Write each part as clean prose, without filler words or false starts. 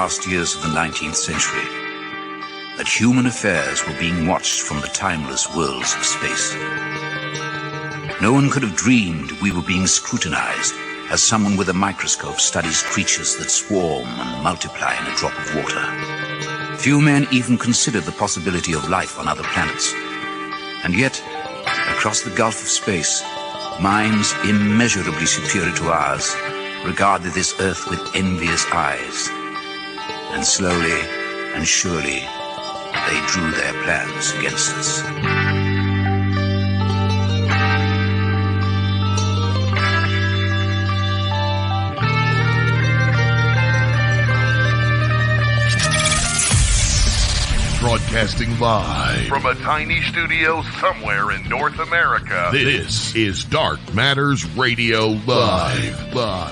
last years of the 19th century, that human affairs were being watched from the timeless worlds of space. No one could have dreamed we were being scrutinized as someone with a microscope studies creatures that swarm and multiply in a drop of water. Few men even considered the possibility of life on other planets. And yet, across the gulf of space, minds immeasurably superior to ours regarded this Earth with envious eyes. And slowly and surely, they drew their plans against us. Broadcasting live from a tiny studio somewhere in North America. This is Dark Matters Radio Live.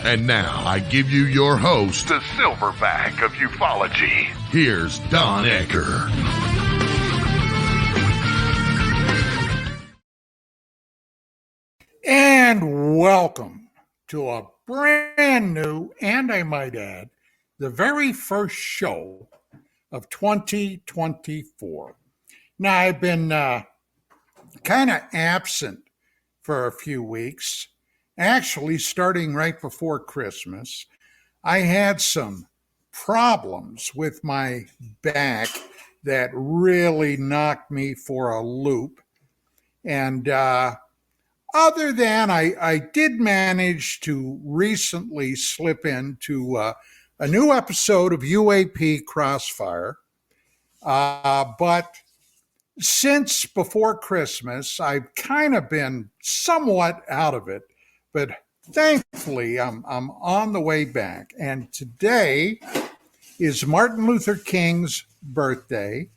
And now I give you your host, the silverback of ufology. Here's Don Ecker. And welcome to a brand new, and I might add, the very first show of 2024. Now, I've been kind of absent for a few weeks. Actually, starting right before Christmas, I had some problems with my back that really knocked me for a loop. And other than I did manage to recently slip into a new episode of UAP-Crossfire. But since before Christmas, I've kind of been somewhat out of it. But thankfully, I'm on the way back. And today is Martin Luther King's birthday,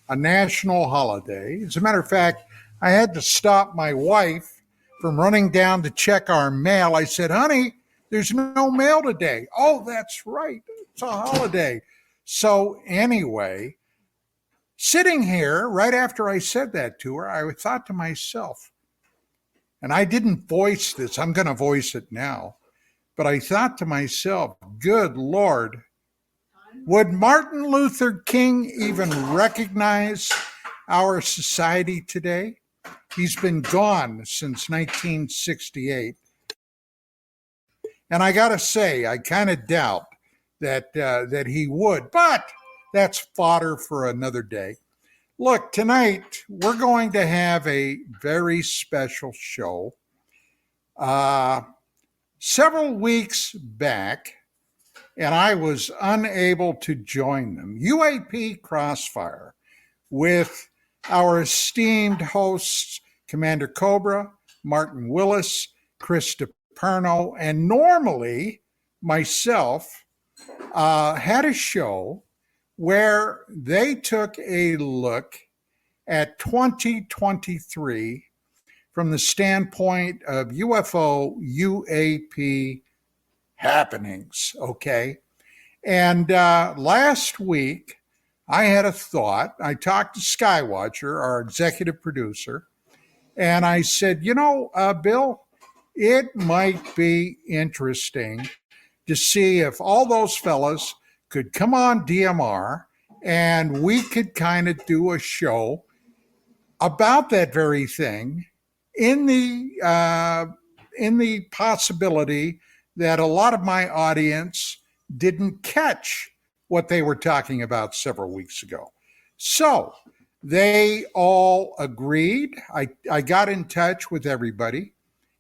a national holiday. As a matter of fact, I had to stop my wife from running down to check our mail. I said, honey, there's no mail today. Oh, that's right. It's a holiday. So anyway, sitting here right after I said that to her, I thought to myself, and I didn't voice this, I'm going to voice it now, but I thought to myself, good Lord, would Martin Luther King even recognize our society today? He's been gone since 1968. And I got to say, I kind of doubt that he would, but that's fodder for another day. Look, tonight we're going to have a very special show. Several weeks back, and I was unable to join them, UAP-Crossfire, with our esteemed hosts, Commander Cobra, Martin Willis, Chris Deperno, and normally myself had a show where they took a look at 2023 from the standpoint of UFO UAP happenings, okay? And last week, I had a thought. I talked to Skywatcher, our executive producer, and I said, Bill, it might be interesting to see if all those fellas could come on DMR and we could kind of do a show about that very thing in the possibility that a lot of my audience didn't catch what they were talking about several weeks ago. So they all agreed. I got in touch with everybody.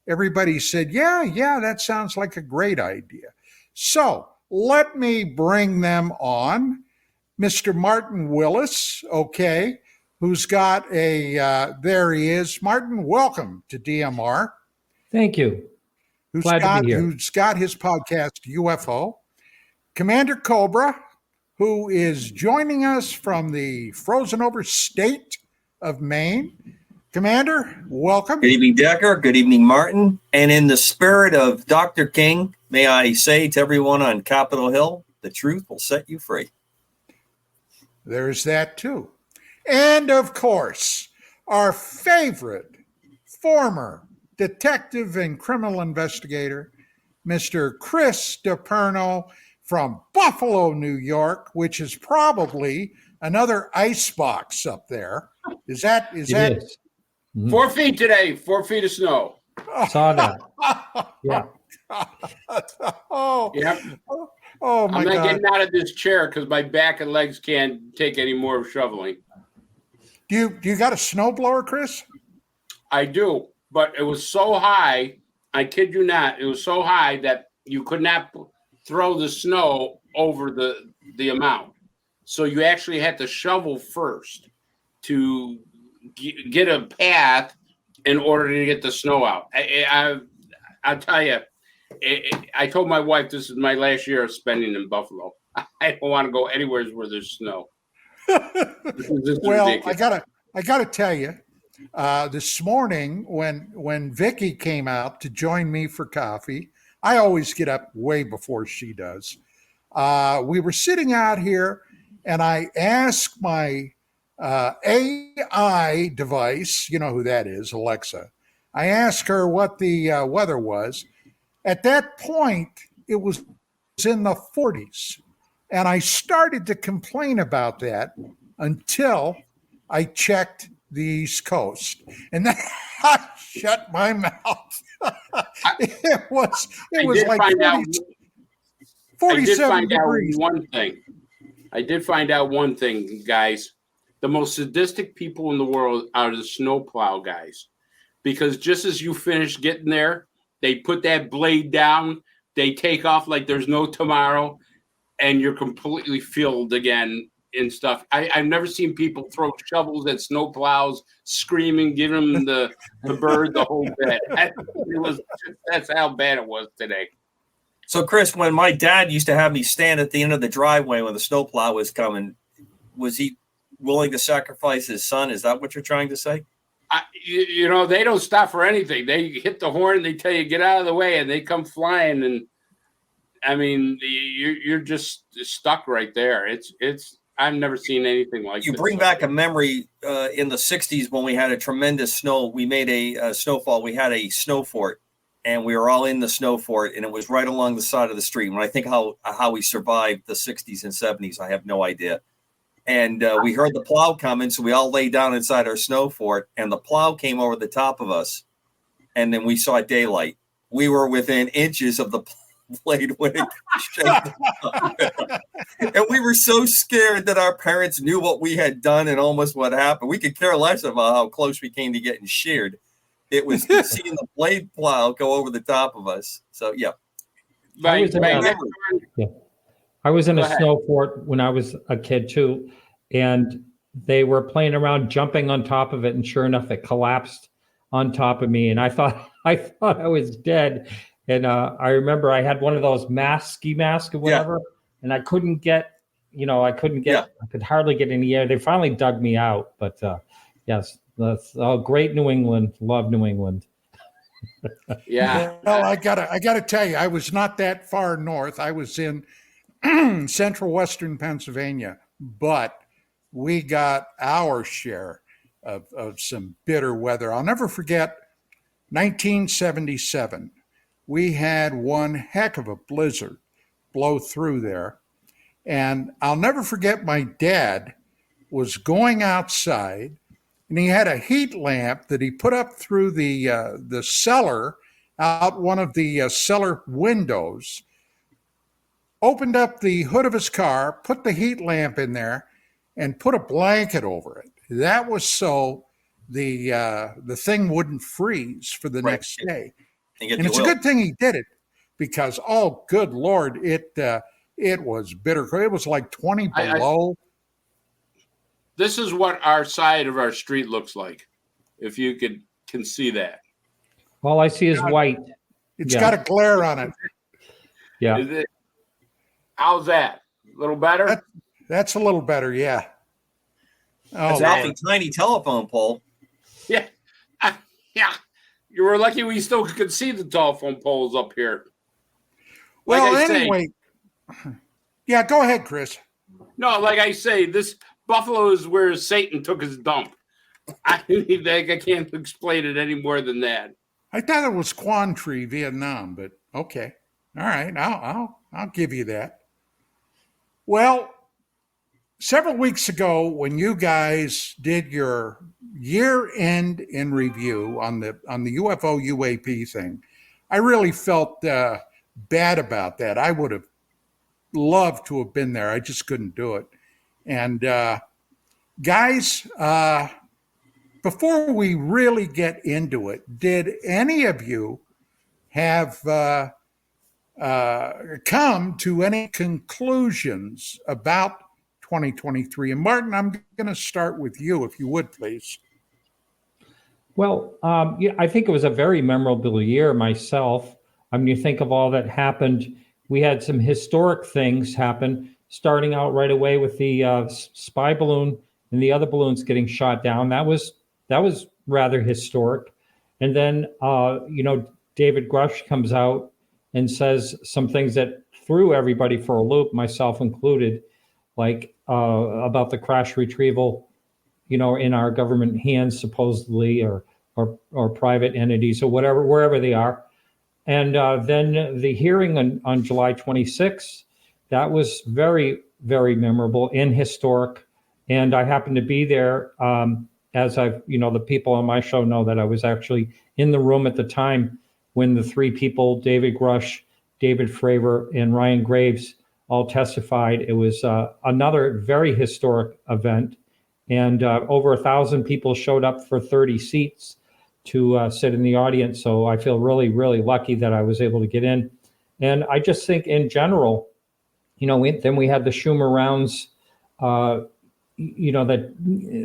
Everybody said, yeah, that sounds like a great idea. So let me bring them on. Mr. Martin Willis, okay, who's got there he is. Martin, welcome to DMR. Thank you. Glad to be here. Who's got his podcast, UFO. Commander Cobra, who is joining us from the frozen over state of Maine. Commander, welcome. Good evening, Decker. Good evening, Martin. And in the spirit of Dr. King, may I say to everyone on Capitol Hill, the truth will set you free. There's that too. And of course, our favorite former detective and criminal investigator, Mr. Chris Deperno from Buffalo, New York, which is probably another icebox up there. Is that? It that? is. Mhm. 4 feet today, 4 feet of snow. Saw that. Yeah. Oh, Yep. oh my I'm not God. getting out of this chair because my back and legs can't take any more shoveling. Do you got a snowblower, Chris? I do, but it was so high. I kid you not. It was so high that you could not throw the snow over the amount. So you actually had to shovel first to get a path in order to get the snow out. I'll tell you, I told my wife this is my last year of spending in Buffalo. I don't want to go anywhere where there's snow. This is Well, ridiculous. I gotta tell you, this morning when Vicky came out to join me for coffee, I always get up way before she does. We were sitting out here, and I asked my AI device, you know who that is, Alexa. I asked her what the weather was. At that point, it was in the 40s. And I started to complain about that until I checked the East Coast. And then I shut my mouth. It was like 47 degrees. I did find out one thing, guys. The most sadistic people in the world are the snowplow guys. Because just as you finish getting there, they put that blade down, they take off like there's no tomorrow, and you're completely filled again in stuff. I've never seen people throw shovels at snowplows, screaming, giving them the bird the whole bit. That's how bad it was today. So, Chris, when my dad used to have me stand at the end of the driveway when the snowplow was coming, was he willing to sacrifice his son? Is that what you're trying to say? You know, they don't stop for anything. They hit the horn, they tell you, get out of the way, and they come flying. And I mean, you're just stuck right there. It's. I've never seen anything like You this. bring back a memory in the 60s when we had a tremendous snow. We made a snowfall. We had a snow fort, and we were all in the snow fort, and it was right along the side of the street. When I think how we survived the 60s and 70s, I have no idea. And we heard the plow coming, so we all lay down inside our snow fort, and the plow came over the top of us, and then we saw daylight. We were within inches of the blade when it shaped up. And we were so scared that our parents knew what we had done and almost what happened. We could care less about how close we came to getting sheared. It was seeing the blade plow go over the top of us. So, yeah. I was in a snow fort when I was a kid too, and they were playing around jumping on top of it, and sure enough, it collapsed on top of me, and I thought I was dead. And I remember I had one of those ski masks or whatever, and I couldn't get, I could hardly get in the air. They finally dug me out, but yes, that's great New England. Love New England. Yeah. Well, I gotta tell you, I was not that far north. I was in central western Pennsylvania, but we got our share of some bitter weather. I'll never forget 1977. We had one heck of a blizzard blow through there. And I'll never forget my dad was going outside, and he had a heat lamp that he put up through the cellar, out one of the cellar windows, opened up the hood of his car, put the heat lamp in there, and put a blanket over it. That was so the thing wouldn't freeze for the next day. And it's a good thing he did it, because, oh, good Lord, it was bitter. It was like 20 below. This is what our side of our street looks like, if you can see that. All I see is white. It's got a glare on it. Yeah. How's that? A little better? That's a little better, yeah. Oh, it's an tiny telephone pole. Yeah. Yeah. You were lucky we still could see the telephone poles up here. Well, anyway. Yeah, go ahead, Chris. No, like I say, this Buffalo is where Satan took his dump. I can't explain it any more than that. I thought it was Quang Tri, Vietnam, but okay. All right, I'll give you that. Well, several weeks ago, when you guys did your year-end in review on the UFO UAP thing, I really felt bad about that. I would have loved to have been there. I just couldn't do it. And guys, before we really get into it, did any of you have come to any conclusions about 2023? And Martin, I'm going to start with you, if you would, please. Well, yeah, I think it was a very memorable year myself. I mean, you think of all that happened. We had some historic things happen, starting out right away with the spy balloon and the other balloons getting shot down. That was rather historic. And then, David Grush comes out and says some things that threw everybody for a loop, myself included, like about the crash retrieval, in our government hands, supposedly, or private entities or whatever, wherever they are. And then the hearing on July 26th, that was very, very memorable and historic. And I happened to be there, as the people on my show know that I was actually in the room at the time when the three people, David Grush, David Fravor, and Ryan Graves, all testified. It was another very historic event. And over 1,000 people showed up for 30 seats to sit in the audience. So I feel really, really lucky that I was able to get in. And I just think in general, then we had the Schumer rounds, that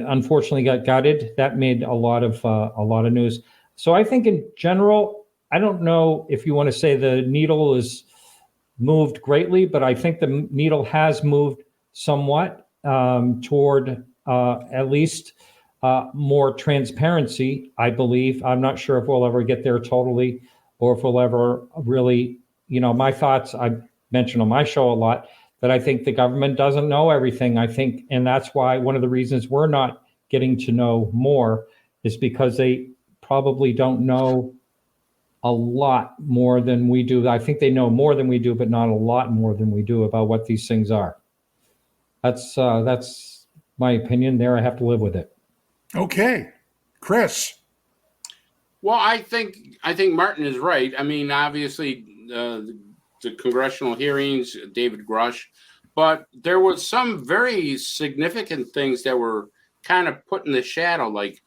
unfortunately got gutted. That made a lot of news. So I think in general, I don't know if you want to say the needle is moved greatly, but I think the needle has moved somewhat toward at least more transparency, I believe. I'm not sure if we'll ever get there totally, or if we'll ever really, my thoughts I mention on my show a lot, that I think the government doesn't know everything. I think, and that's why one of the reasons we're not getting to know more is because they probably don't know a lot more than we do. I think they know more than we do, but not a lot more than we do about what these things are. That's my opinion there. I have to live with it. Okay. Chris. Well, I think Martin is right. I mean, obviously, the congressional hearings, David Grush, but there was some very significant things that were kind of put in the shadow, like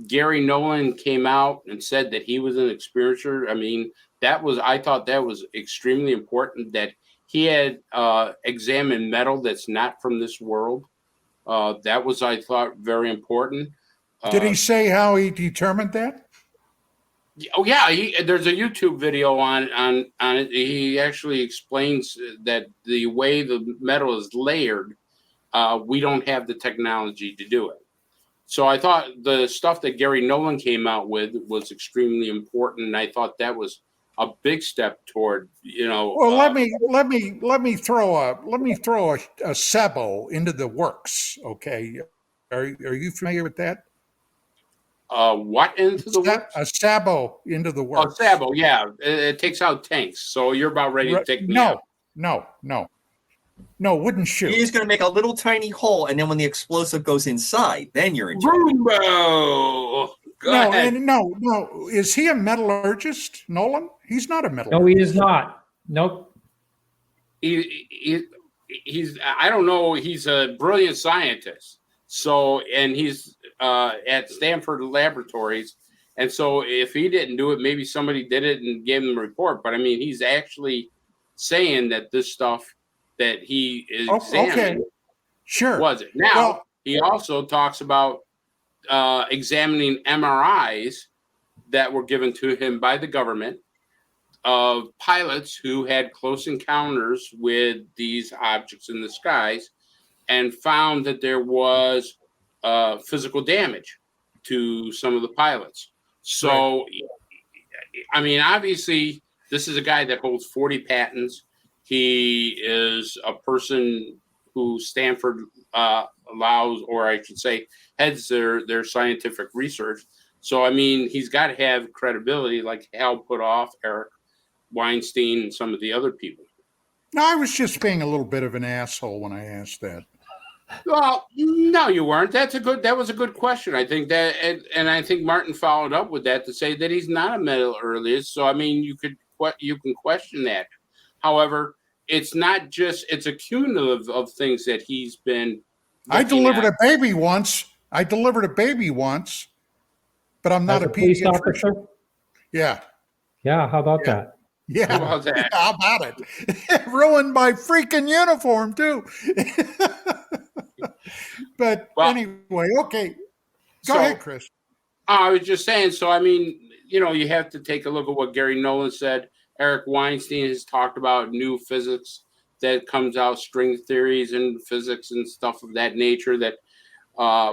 Gary Nolan came out and said that he was an experiencer. I mean, I thought that was extremely important, that he had examined metal that's not from this world. That was, I thought, very important. Did he say how he determined that? Oh yeah, there's a YouTube video on it. He actually explains that the way the metal is layered, we don't have the technology to do it. So I thought the stuff that Gary Nolan came out with was extremely important, and I thought that was a big step toward, Well, let me throw a sabo into the works. Okay, are you familiar with that? What into the works? A sabo into the works. Oh, sabo, yeah. It takes out tanks. So you're about ready to take me out. No, wouldn't shoot. You're just going to make a little tiny hole, and then when the explosive goes inside, then you're in trouble. Rumbo! Go ahead. No. Is he a metallurgist, Nolan? He's not a metallurgist. No, he is not. Nope. He's, I don't know, he's a brilliant scientist. So, and he's at Stanford Laboratories. And so if he didn't do it, maybe somebody did it and gave him a report. But I mean, he's actually saying that this stuff that he examined was it. Now, he also talks about examining MRIs that were given to him by the government of pilots who had close encounters with these objects in the skies, and found that there was physical damage to some of the pilots. So, I mean, obviously, this is a guy that holds 40 patents. He is a person who Stanford allows, or I should say, heads their scientific research. So, I mean, he's got to have credibility, like Hal Puthoff, Eric Weinstein, and some of the other people. No, I was just being a little bit of an asshole when I asked that. Well, no, you weren't. That was a good question. I think that, and I think Martin followed up with that to say that he's not a metal earliest. So I mean, you can question that. However, it's not just, it's a cumulative of things that he's been. I delivered a baby once, but I'm not a police pediatrician. officer. Yeah. Yeah. How about that? Yeah. How about that? How about it? Ruined my freaking uniform too. But anyway, okay. Go ahead, Chris. I was just saying, so I mean, you have to take a look at what Gary Nolan said. Eric Weinstein has talked about new physics that comes out, string theories and physics and stuff of that nature that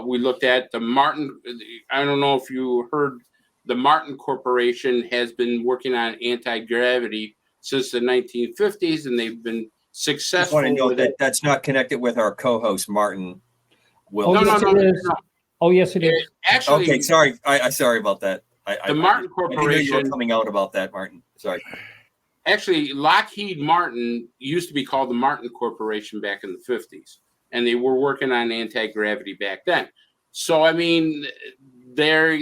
we looked at. The Martin, I don't know if you heard, the Martin Corporation has been working on anti-gravity since the 1950s, and they've been successful. I want to know that's not connected with our co-host, Martin Willis. No. Oh, yes, it is. Actually, okay, sorry. I sorry about that. The Martin Corporation. I knew you were coming out about that, Martin. Sorry. Actually, Lockheed Martin used to be called the Martin Corporation back in the 50s, and they were working on anti-gravity back then. So, I mean, they're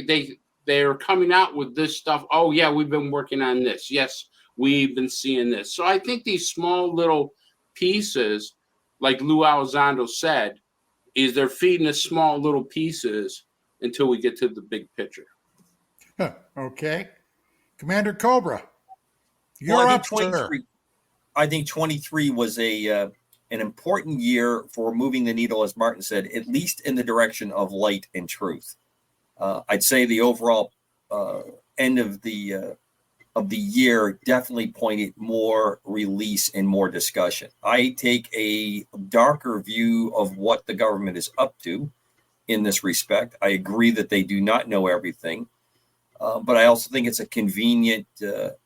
coming out with this stuff. Oh, yeah, we've been working on this. Yes, we've been seeing this. So I think these small little pieces, like Lou Elizondo said, is they're feeding us small little pieces until we get to the big picture. Okay. Commander Cobra, you're well, up, sir. I think 23 was an important year for moving the needle, as Martin said, at least in the direction of light and truth. I'd say the overall end of the year definitely pointed more release and more discussion. I take a darker view of what the government is up to in this respect. I agree that they do not know everything, but I also think it's a convenient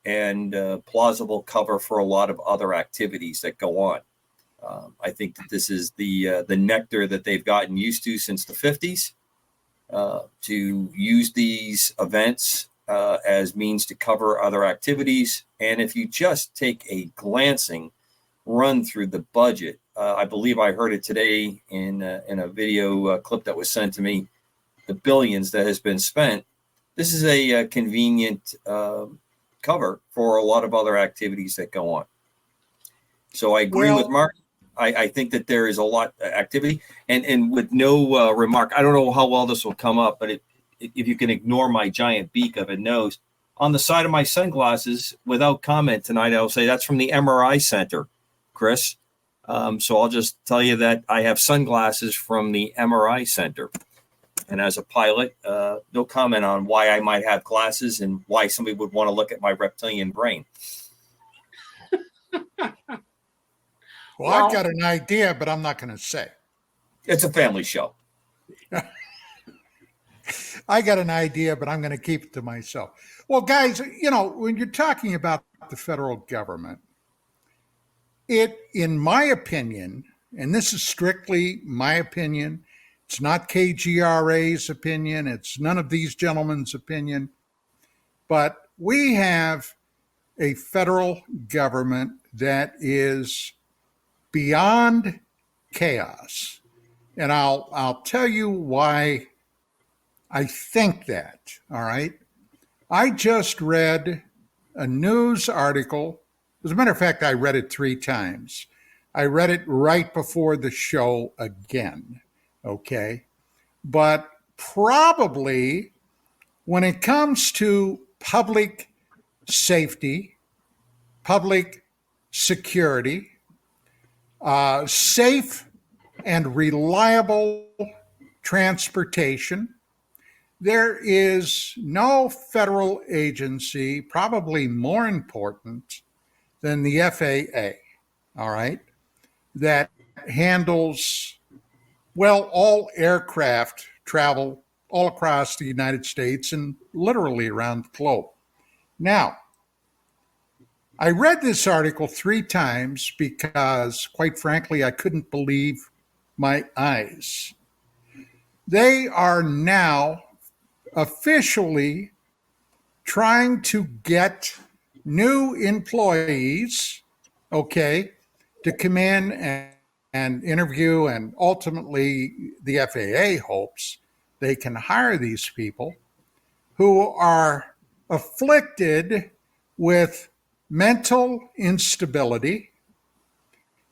and plausible cover for a lot of other activities that go on. I think that this is the nectar that they've gotten used to since the 50s, to use these events as means to cover other activities. And if you just take a glancing run through the budget, I believe I heard it today in a video clip that was sent to me, the billions that has been spent. This is a convenient cover for a lot of other activities that go on. So I agree with Martin. I think that there is a lot of activity, and with no remark, I don't know how well this will come up, but if you can ignore my giant beak of a nose, on the side of my sunglasses, without comment tonight, I'll say that's from the MRI Center, Chris. So I'll just tell you that I have sunglasses from the MRI Center. And as a pilot, no comment on why I might have glasses and why somebody would want to look at my reptilian brain. Well, I've got an idea, but I'm not going to say. It's a family show. I got an idea, but I'm going to keep it to myself. Well, guys, when you're talking about the federal government, in my opinion, and this is strictly my opinion, it's not KGRA's opinion, it's none of these gentlemen's opinion, but we have a federal government that is beyond chaos. And I'll tell you why I think that, all right? I just read a news article. As a matter of fact, I read it 3 times. I read it right before the show again, okay? But probably when it comes to public safety, public security, safe and reliable transportation, there is no federal agency probably more important than the FAA, all right, that handles, all aircraft travel all across the United States and literally around the globe. Now, I read this article 3 times because, quite frankly, I couldn't believe my eyes. They are now officially trying to get new employees, okay, to come in and interview, and ultimately the FAA hopes they can hire these people who are afflicted with mental instability,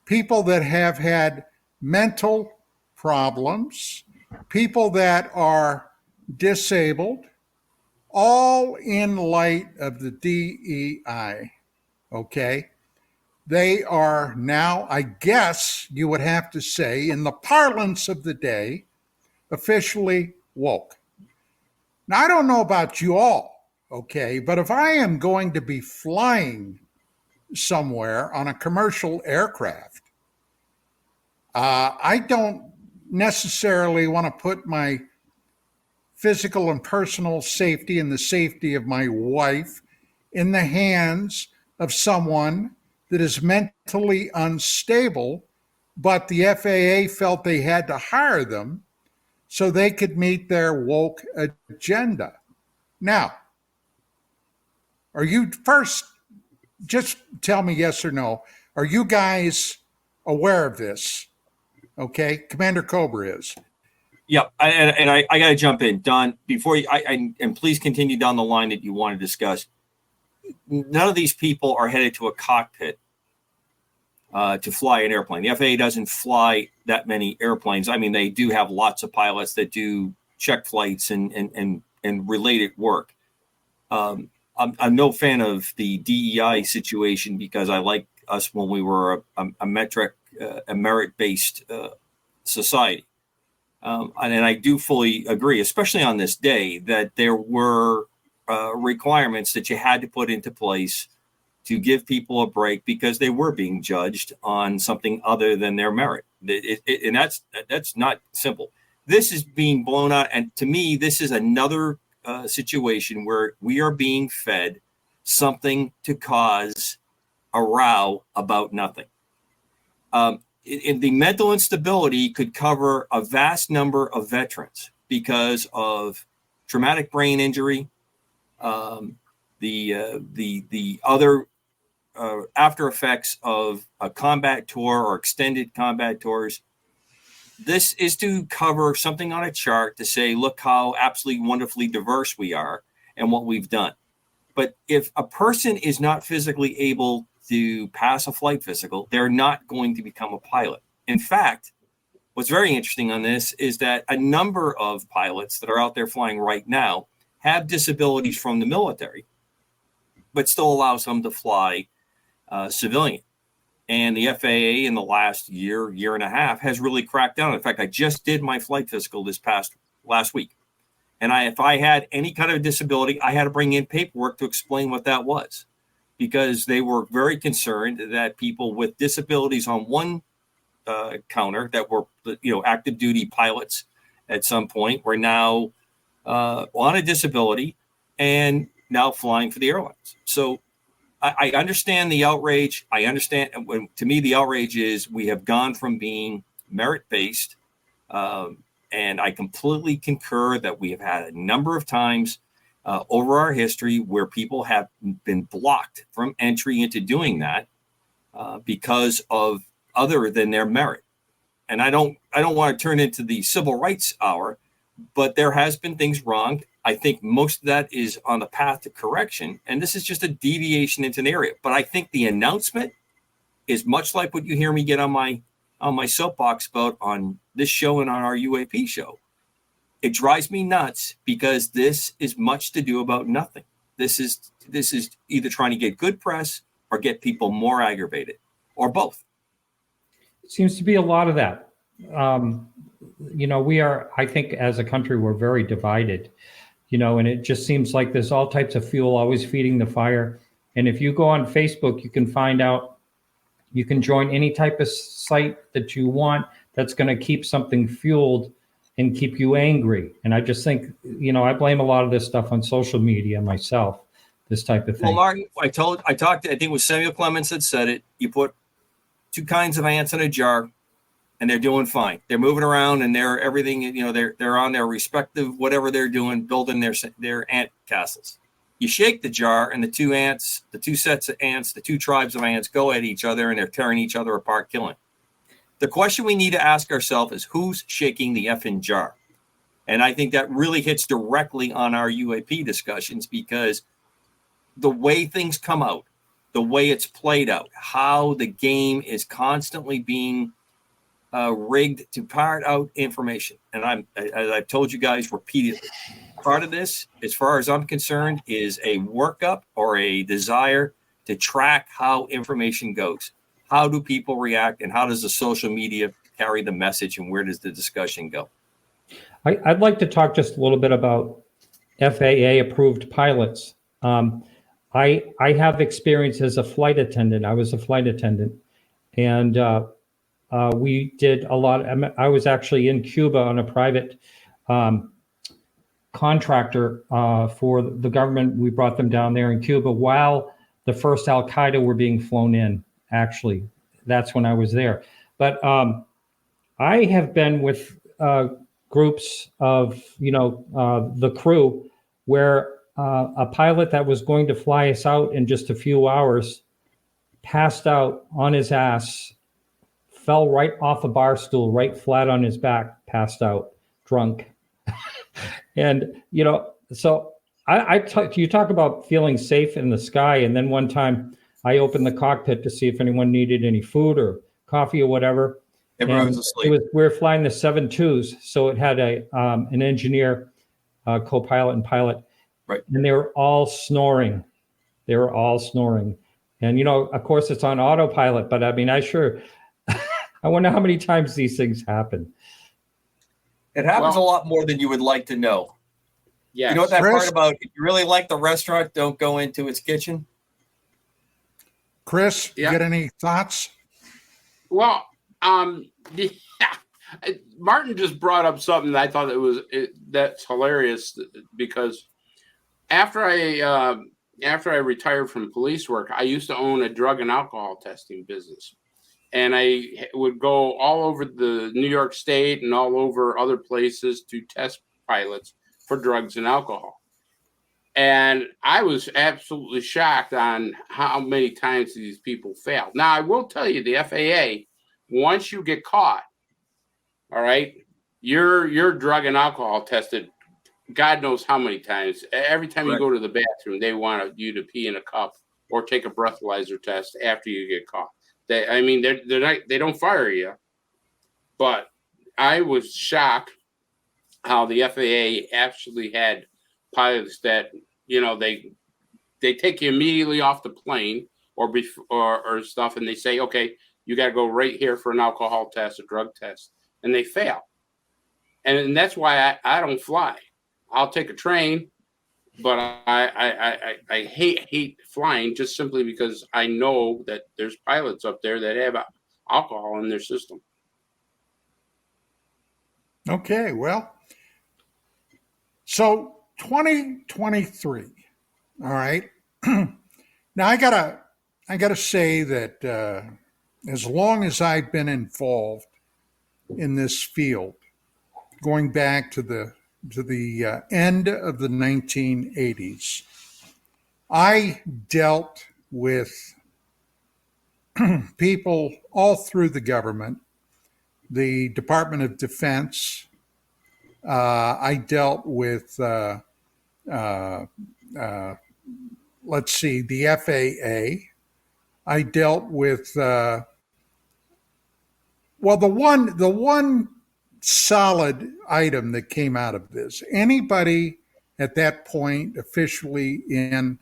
people that have had mental problems, people that are disabled, all in light of the DEI, okay? They are now, I guess you would have to say, in the parlance of the day, officially woke. Now, I don't know about you all, okay, but if I am going to be flying somewhere on a commercial aircraft, I don't necessarily want to put my physical and personal safety and the safety of my wife in the hands of someone that is mentally unstable, but the FAA felt they had to hire them so they could meet their woke agenda. Now, are you first, just tell me yes or no, are you guys aware of this? Okay, Commander Cobra is. Yeah, I got to jump in, Don. Before you, and please continue down the line that you want to discuss. None of these people are headed to a cockpit to fly an airplane. The FAA doesn't fly that many airplanes. I mean, they do have lots of pilots that do check flights and related work. I'm no fan of the DEI situation because I like us when we were a merit-based society. And I do fully agree, especially on this day, that there were requirements that you had to put into place to give people a break because they were being judged on something other than their merit. And that's not simple. This is being blown out. And to me, this is another situation where we are being fed something to cause a row about nothing. In the mental instability could cover a vast number of veterans because of traumatic brain injury, the other after effects of a combat tour or extended combat tours. This is to cover something on a chart to say, look how absolutely wonderfully diverse we are and what we've done. But if a person is not physically able to pass a flight physical, they're not going to become a pilot. In fact, what's very interesting on this is that a number of pilots that are out there flying right now have disabilities from the military, but still allows them to fly civilian. And the FAA in the last year and a half has really cracked down. In fact, I just did my flight physical last week. And if I had any kind of disability, I had to bring in paperwork to explain what that was, because they were very concerned that people with disabilities on one counter that were, active duty pilots at some point were now on a disability and now flying for the airlines. So I understand the outrage. I understand. To me, the outrage is we have gone from being merit-based, and I completely concur that we have had a number of times over our history where people have been blocked from entry into doing that because of other than their merit. And I don't want to turn into the civil rights hour, but there has been things wrong. I think most of that is on the path to correction, and this is just a deviation into an area. But I think the announcement is much like what you hear me get on my soapbox about on this show and on our UAP show. It drives me nuts because this is much to do about nothing. This is either trying to get good press or get people more aggravated, or both. It seems to be a lot of that. I think as a country, we're very divided, and it just seems like there's all types of fuel always feeding the fire. And if you go on Facebook, you can find out, you can join any type of site that you want that's going to keep something fueled and keep you angry. And I just think, I blame a lot of this stuff on social media myself, this type of thing. Well, Martin, I think it was Samuel Clemens that said it. You put two kinds of ants in a jar and they're doing fine. They're moving around and they're everything, they're on their respective, whatever they're doing, building their ant castles. You shake the jar, and the two sets of ants, the two tribes of ants go at each other, and they're tearing each other apart, killing. The question we need to ask ourselves is, who's shaking the effing jar? And I think that really hits directly on our UAP discussions, because the way things come out, the way it's played out, how the game is constantly being rigged to part out information. And as I've told you guys repeatedly, part of this, as far as I'm concerned, is a workup or a desire to track how information goes. How do people react, and how does the social media carry the message, and where does the discussion go? I'd like to talk just a little bit about FAA approved pilots. I have experience as a flight attendant. I was a flight attendant, and we did a lot. I was actually in Cuba on a private contractor for the government. We brought them down there in Cuba while the first Al Qaeda were being flown in. Actually, that's when I was there. But I have been with groups of, the crew where a pilot that was going to fly us out in just a few hours passed out on his ass, fell right off a bar stool, right flat on his back, passed out, drunk. And, so you talk about feeling safe in the sky. And then one time I opened the cockpit to see if anyone needed any food or coffee or whatever. Everyone was asleep. We were flying the 7.2s, so it had an engineer, co-pilot and pilot. Right. And they were all snoring. And, of course, it's on autopilot, but I mean, I wonder how many times these things happen. It happens a lot more than you would like to know. Yeah. You know what that Chris? part about, if you really like the restaurant, don't go into its kitchen? Chris, Yeah. you got any thoughts? Well, Martin just brought up something that I thought that's hilarious, because after I retired from police work, I used to own a drug and alcohol testing business, and I would go all over the New York State and all over other places to test pilots for drugs and alcohol. And I was absolutely shocked on how many times these people failed. Now, I will tell you, the FAA, once you get caught, all right, you're drug and alcohol tested God knows how many times. Every time you go to the bathroom, they want you to pee in a cup or take a breathalyzer test after you get caught. They don't fire you. But I was shocked how the FAA actually had pilots that, they take you immediately off the plane or stuff, and they say, okay, you got to go right here for an alcohol test, a drug test, and they fail. And that's why I don't fly. I'll take a train, but I hate flying just simply because I know that there's pilots up there that have alcohol in their system. Okay, well, so 2023, all right. Now I gotta say that as long as I've been involved in this field, going back to the end of the 1980s, I dealt with people all through the government, the Department of Defense. I dealt with, the FAA. I dealt with, the one solid item that came out of this. Anybody at that point officially in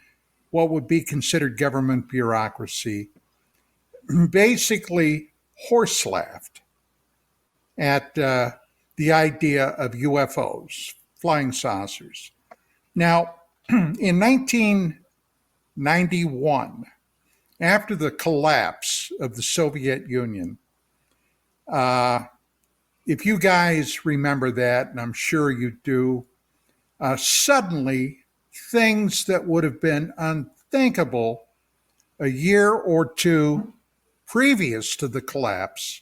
what would be considered government bureaucracy basically horse laughed at the idea of UFOs, flying saucers. Now, in 1991, after the collapse of the Soviet Union, if you guys remember that, and I'm sure you do, suddenly things that would have been unthinkable a year or two previous to the collapse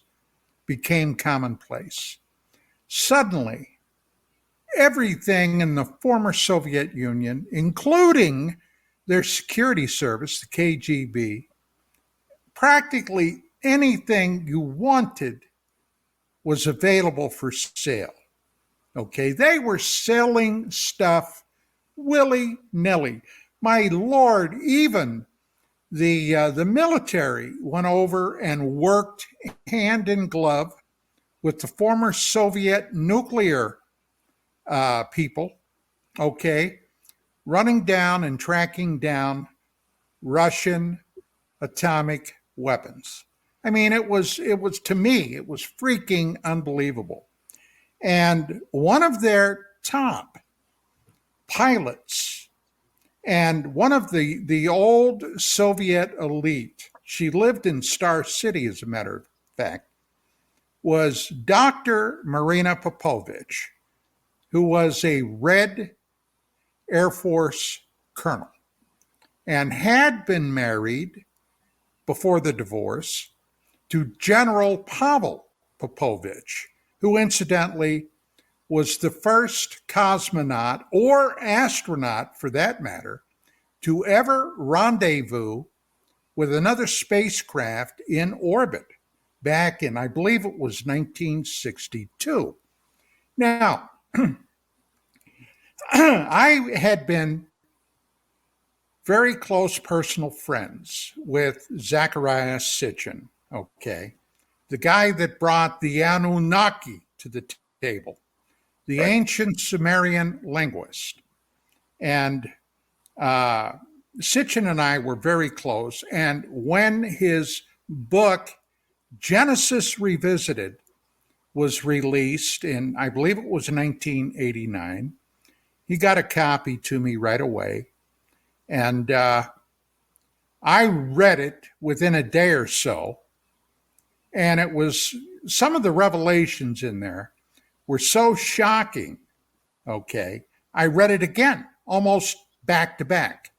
became commonplace. Suddenly, everything in the former Soviet Union, including their security service, the KGB. Practically anything you wanted was available for sale. Okay, they were selling stuff willy-nilly. My Lord, even the military went over and worked hand in glove with the former Soviet nuclear people, okay, running down and tracking down Russian atomic weapons. I mean, it was to me, it was freaking unbelievable. And one of their top pilots and one of the old Soviet elite, she lived in Star City, as a matter of fact, was Dr. Marina Popovich, who was a Red Air Force colonel and had been married before the divorce to General Pavel Popovich, who incidentally was the first cosmonaut or astronaut, for that matter, to ever rendezvous with another spacecraft in orbit back in, I believe it was 1962. Now, I had been very close personal friends with Zacharias Sitchin, okay, the guy that brought the Anunnaki to the table, the ancient Sumerian linguist. And Sitchin and I were very close. And when his book, Genesis Revisited, was released in, I believe it was 1989, he got a copy to me right away. And I read it within a day or so. And it was, some of the revelations in there were so shocking, okay, I read it again, almost back to back.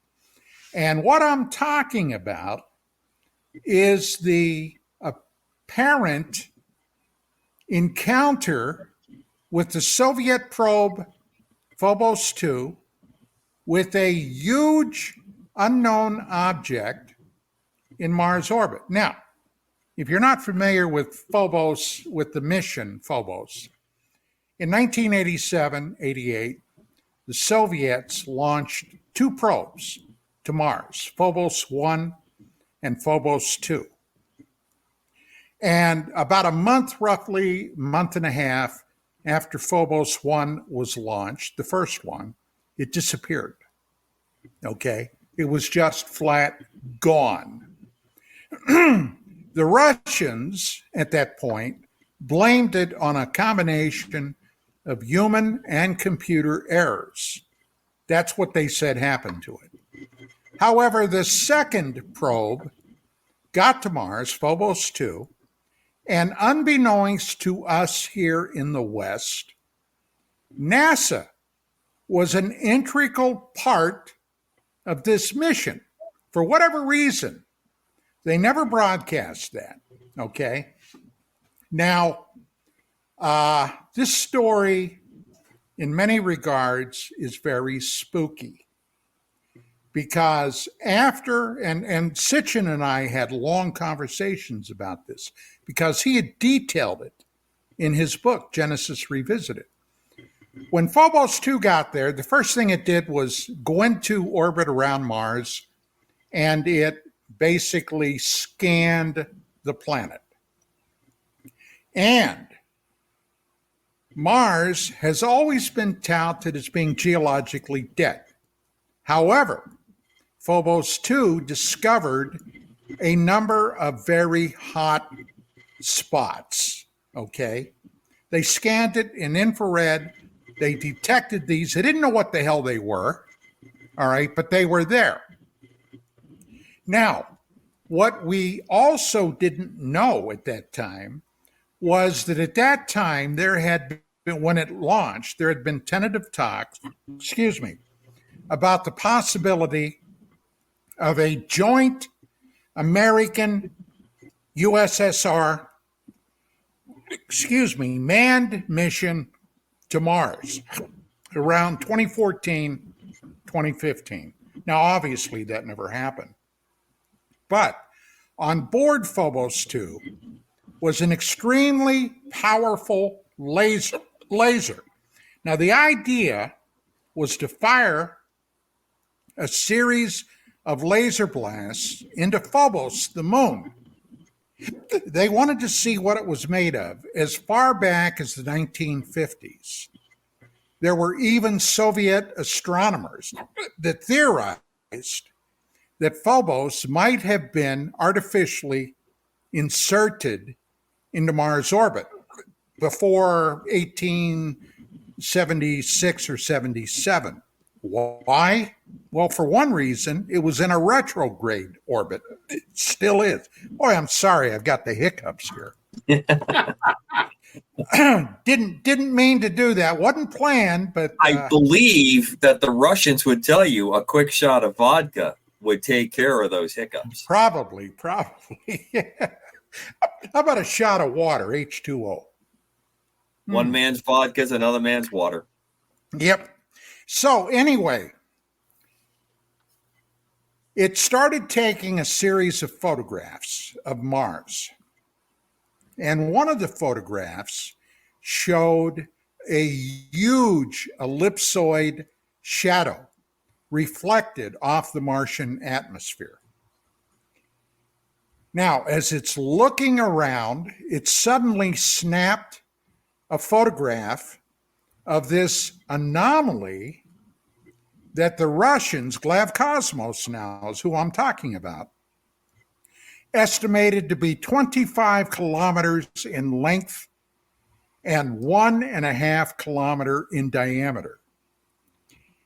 And what I'm talking about is the apparent encounter with the Soviet probe Phobos 2 with a huge unknown object in Mars orbit. Now, if you're not familiar with Phobos, with the mission Phobos, in 1987-88, the Soviets launched two probes to Mars, Phobos 1 and Phobos 2. And about a month, roughly month and a half after Phobos 1 was launched, the first one, it disappeared. Okay? It was just flat gone. The Russians at that point blamed it on a combination of human and computer errors. That's what they said happened to it. However, the second probe got to Mars, Phobos 2, and unbeknownst to us here in the West, NASA was an integral part of this mission. For whatever reason, they never broadcast that, okay? Now, this story, in many regards, is very spooky. Because after, and Sitchin and I had long conversations about this, because he had detailed it in his book, Genesis Revisited. When Phobos 2 got there, the first thing it did was go into orbit around Mars, and it basically scanned the planet. And Mars has always been touted as being geologically dead. However, Phobos 2 discovered a number of very hot spots, okay? They scanned it in infrared. They detected these. They didn't know what the hell they were, all right, but they were there. Now, what we also didn't know at that time was that at that time there had been, when it launched, there had been tentative talks, about the possibility of a joint American USSR, manned mission to Mars. around 2014, 2015. Now, obviously, that never happened. But on board Phobos 2 was an extremely powerful laser. Now, the idea was to fire a series of laser blasts into Phobos, the moon. They wanted to see what it was made of as far back as the 1950s. There were even Soviet astronomers that theorized that Phobos might have been artificially inserted into Mars' orbit before 1876 or 77. Why? Well, for one reason, it was in a retrograde orbit. It still is. Boy, I'm sorry, I've got the hiccups here. Didn't mean to do that. Wasn't planned, but I believe that the Russians would tell you a quick shot of vodka would take care of those hiccups. Probably. Yeah. How about a shot of water, H2O? One man's vodka is another man's water. Yep. So anyway, it started taking a series of photographs of Mars. And one of the photographs showed a huge ellipsoid shadow reflected off the Martian atmosphere. Now, as it's looking around, it suddenly snapped a photograph of this anomaly that the Russians, Glavkosmos now is who I'm talking about, estimated to be 25 kilometers in length and 1.5 kilometer in diameter.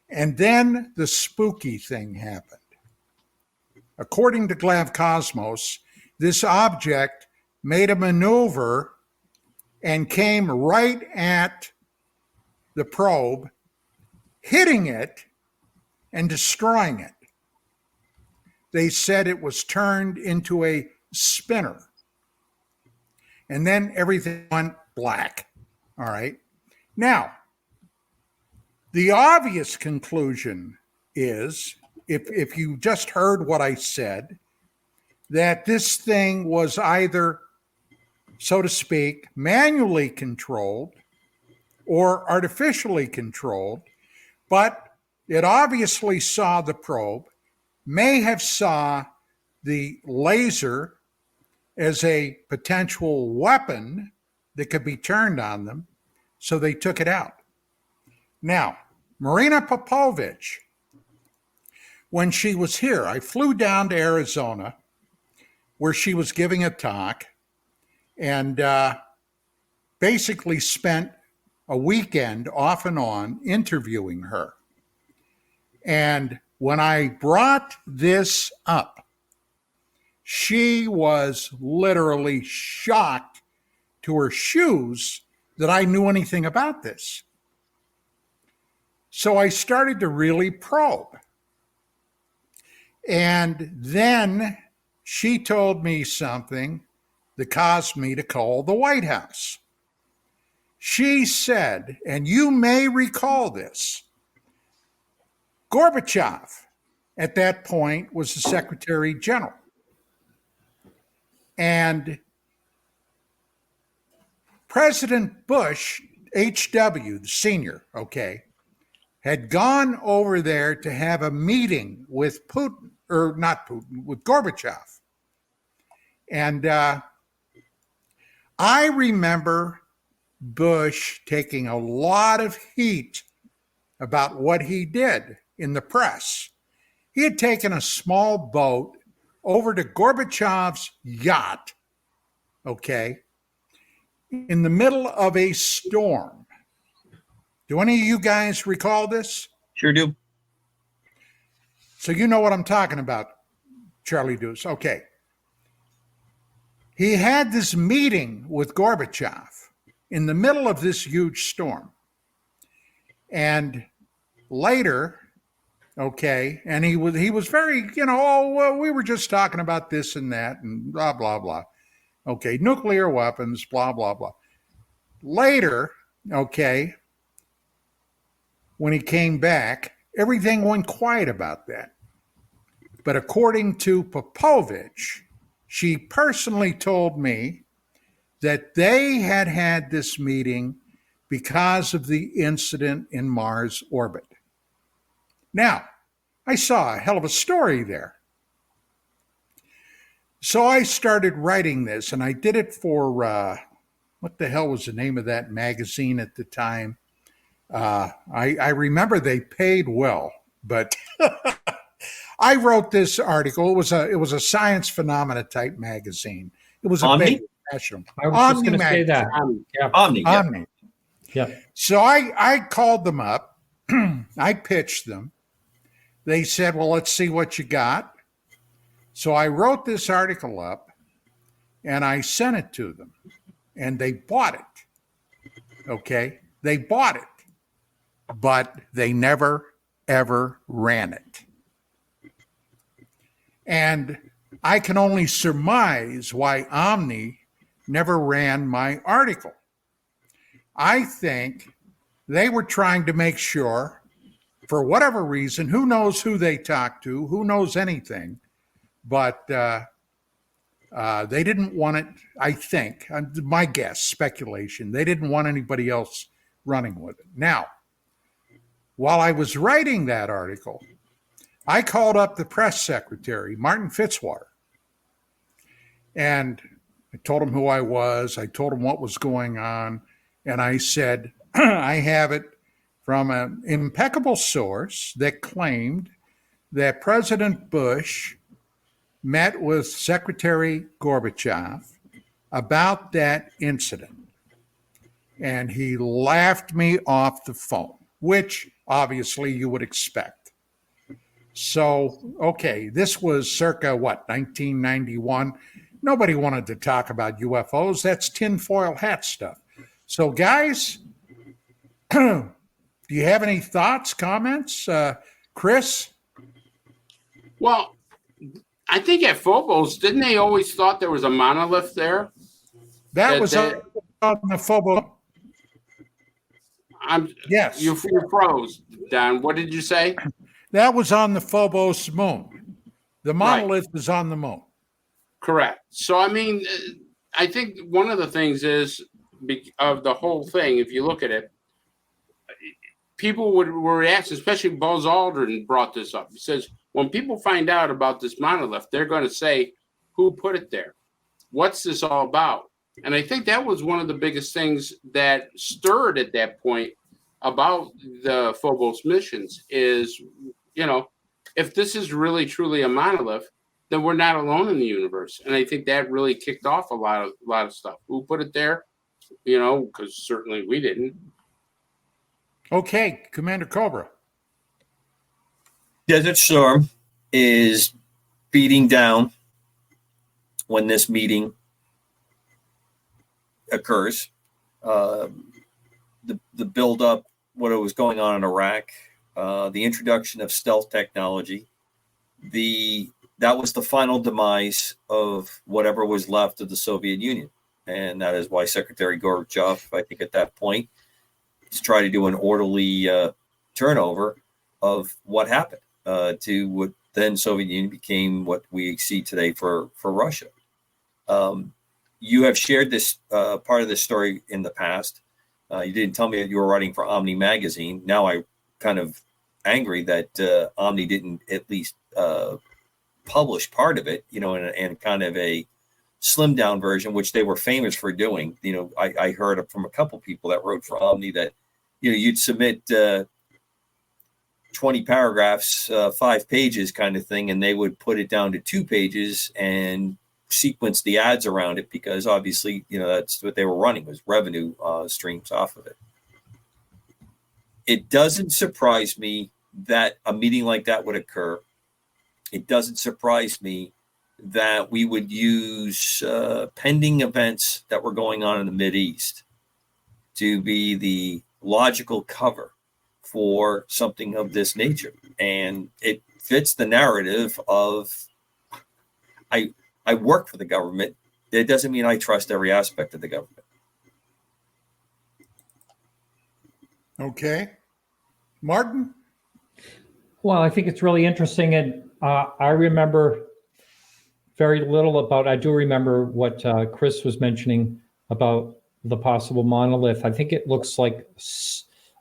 And then the spooky thing happened. According to Glavkosmos, this object made a maneuver and came right at the probe, hitting it and destroying it. They said it was turned into a spinner. And then everything went black. All right. Now, the obvious conclusion is, if you just heard what I said, that this thing was either, so to speak, manually controlled or artificially controlled, but it obviously saw the probe, may have saw the laser as a potential weapon that could be turned on them, so they took it out. Now, Marina Popovich, when she was here, I flew down to Arizona where she was giving a talk and basically spent a weekend off and on interviewing her. And when I brought this up, she was literally shocked to her shoes that I knew anything about this. So I started to really probe. And then she told me something that caused me to call the White House. She said, and you may recall this, Gorbachev at that point was the Secretary General. And President Bush, H.W., the senior, had gone over there to have a meeting with Putin, or not Putin, with Gorbachev. And I remember Bush taking a lot of heat about what he did in the press. He had taken a small boat over to Gorbachev's yacht, in the middle of a storm. Do any of you guys recall this? Sure do. So you know what I'm talking about, Charlie Deuce. Okay. He had this meeting with Gorbachev in the middle of this huge storm. And later, and he was very, we were just talking about this and that and blah, blah, blah. Nuclear weapons, blah, blah, blah. Later, when he came back, everything went quiet about that. But according to Popovich, she personally told me that they had this meeting because of the incident in Mars orbit. Now, I saw a hell of a story there. So I started writing this, and I did it for, what the hell was the name of that magazine at the time? I remember they paid well, but I wrote this article. It was a science phenomena type magazine. It was a big national. I was just going to say that. Yeah. Omni. Yeah. So I called them up. I pitched them. They said, well, let's see what you got. So I wrote this article up and I sent it to them, and they bought it. Okay. They bought it, but they never, ever ran it. And I can only surmise why Omni never ran my article. I think they were trying to make sure, for whatever reason, who knows who they talked to, who knows anything, but they didn't want it, I think, my guess, speculation, they didn't want anybody else running with it. Now, while I was writing that article, I called up the press secretary, Martin Fitzwater, and I told him who I was. I told him what was going on. And I said, I have it from an impeccable source that claimed that President Bush met with Secretary Gorbachev about that incident. And he laughed me off the phone, which obviously you would expect. So, okay, this was circa, 1991? Nobody wanted to talk about UFOs. That's tinfoil hat stuff. So, guys, do you have any thoughts, comments? Chris? Well, I think at Phobos, didn't they always thought there was a monolith there? That was on the Phobos. Yes. You froze, Don. What did you say? That was on the Phobos moon. The monolith is on the moon. Correct. So, I mean, I think one of the things is of the whole thing, if you look at it, people would react, especially Buzz Aldrin brought this up. He says, when people find out about this monolith, they're going to say, who put it there? What's this all about? And I think that was one of the biggest things that stirred at that point about the Phobos missions is, if this is really truly a monolith, then we're not alone in the universe. And I think that really kicked off a lot of stuff. Who put it there? Because certainly we didn't. Okay, Commander Cobra. Desert Storm is beating down when this meeting occurs. The build-up, what was going on in Iraq, the introduction of stealth technology, that was the final demise of whatever was left of the Soviet Union. And that is why Secretary Gorbachev, I think at that point, to try to do an orderly turnover of what happened to what then Soviet Union became what we see today for Russia. You have shared this part of this story in the past. You didn't tell me that you were writing for Omni magazine. Now I'm kind of angry that Omni didn't at least publish part of it, and kind of a slimmed down version, which they were famous for doing. I heard from a couple people that wrote for Omni that, you'd submit 20 paragraphs, 5 pages kind of thing, and they would put it down to 2 pages and sequence the ads around it because obviously, that's what they were running was revenue streams off of it. It doesn't surprise me that a meeting like that would occur. It doesn't surprise me that we would use pending events that were going on in the Mideast to be the logical cover for something of this nature. And it fits the narrative of I work for the government. It doesn't mean I trust every aspect of the government. Okay. Martin? Well, I think it's really interesting. And I remember very little about, I do remember what Chris was mentioning about the possible monolith. I think it looks like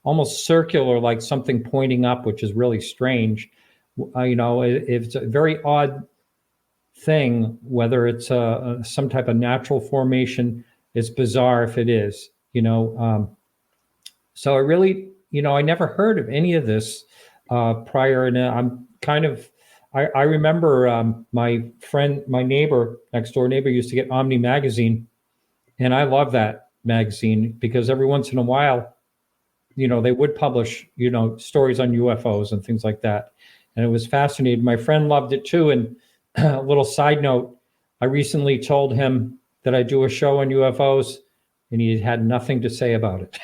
almost circular, like something pointing up, which is really strange. It's a very odd thing, whether it's some type of natural formation. It's bizarre if it is, so I really, I never heard of any of this prior. And I'm kind of, I remember my neighbor, next door neighbor, used to get Omni magazine. And I love that magazine because every once in a while, they would publish, stories on UFOs and things like that. And it was fascinating. My friend loved it too. And a little side note, I recently told him that I do a show on UFOs and he had nothing to say about it.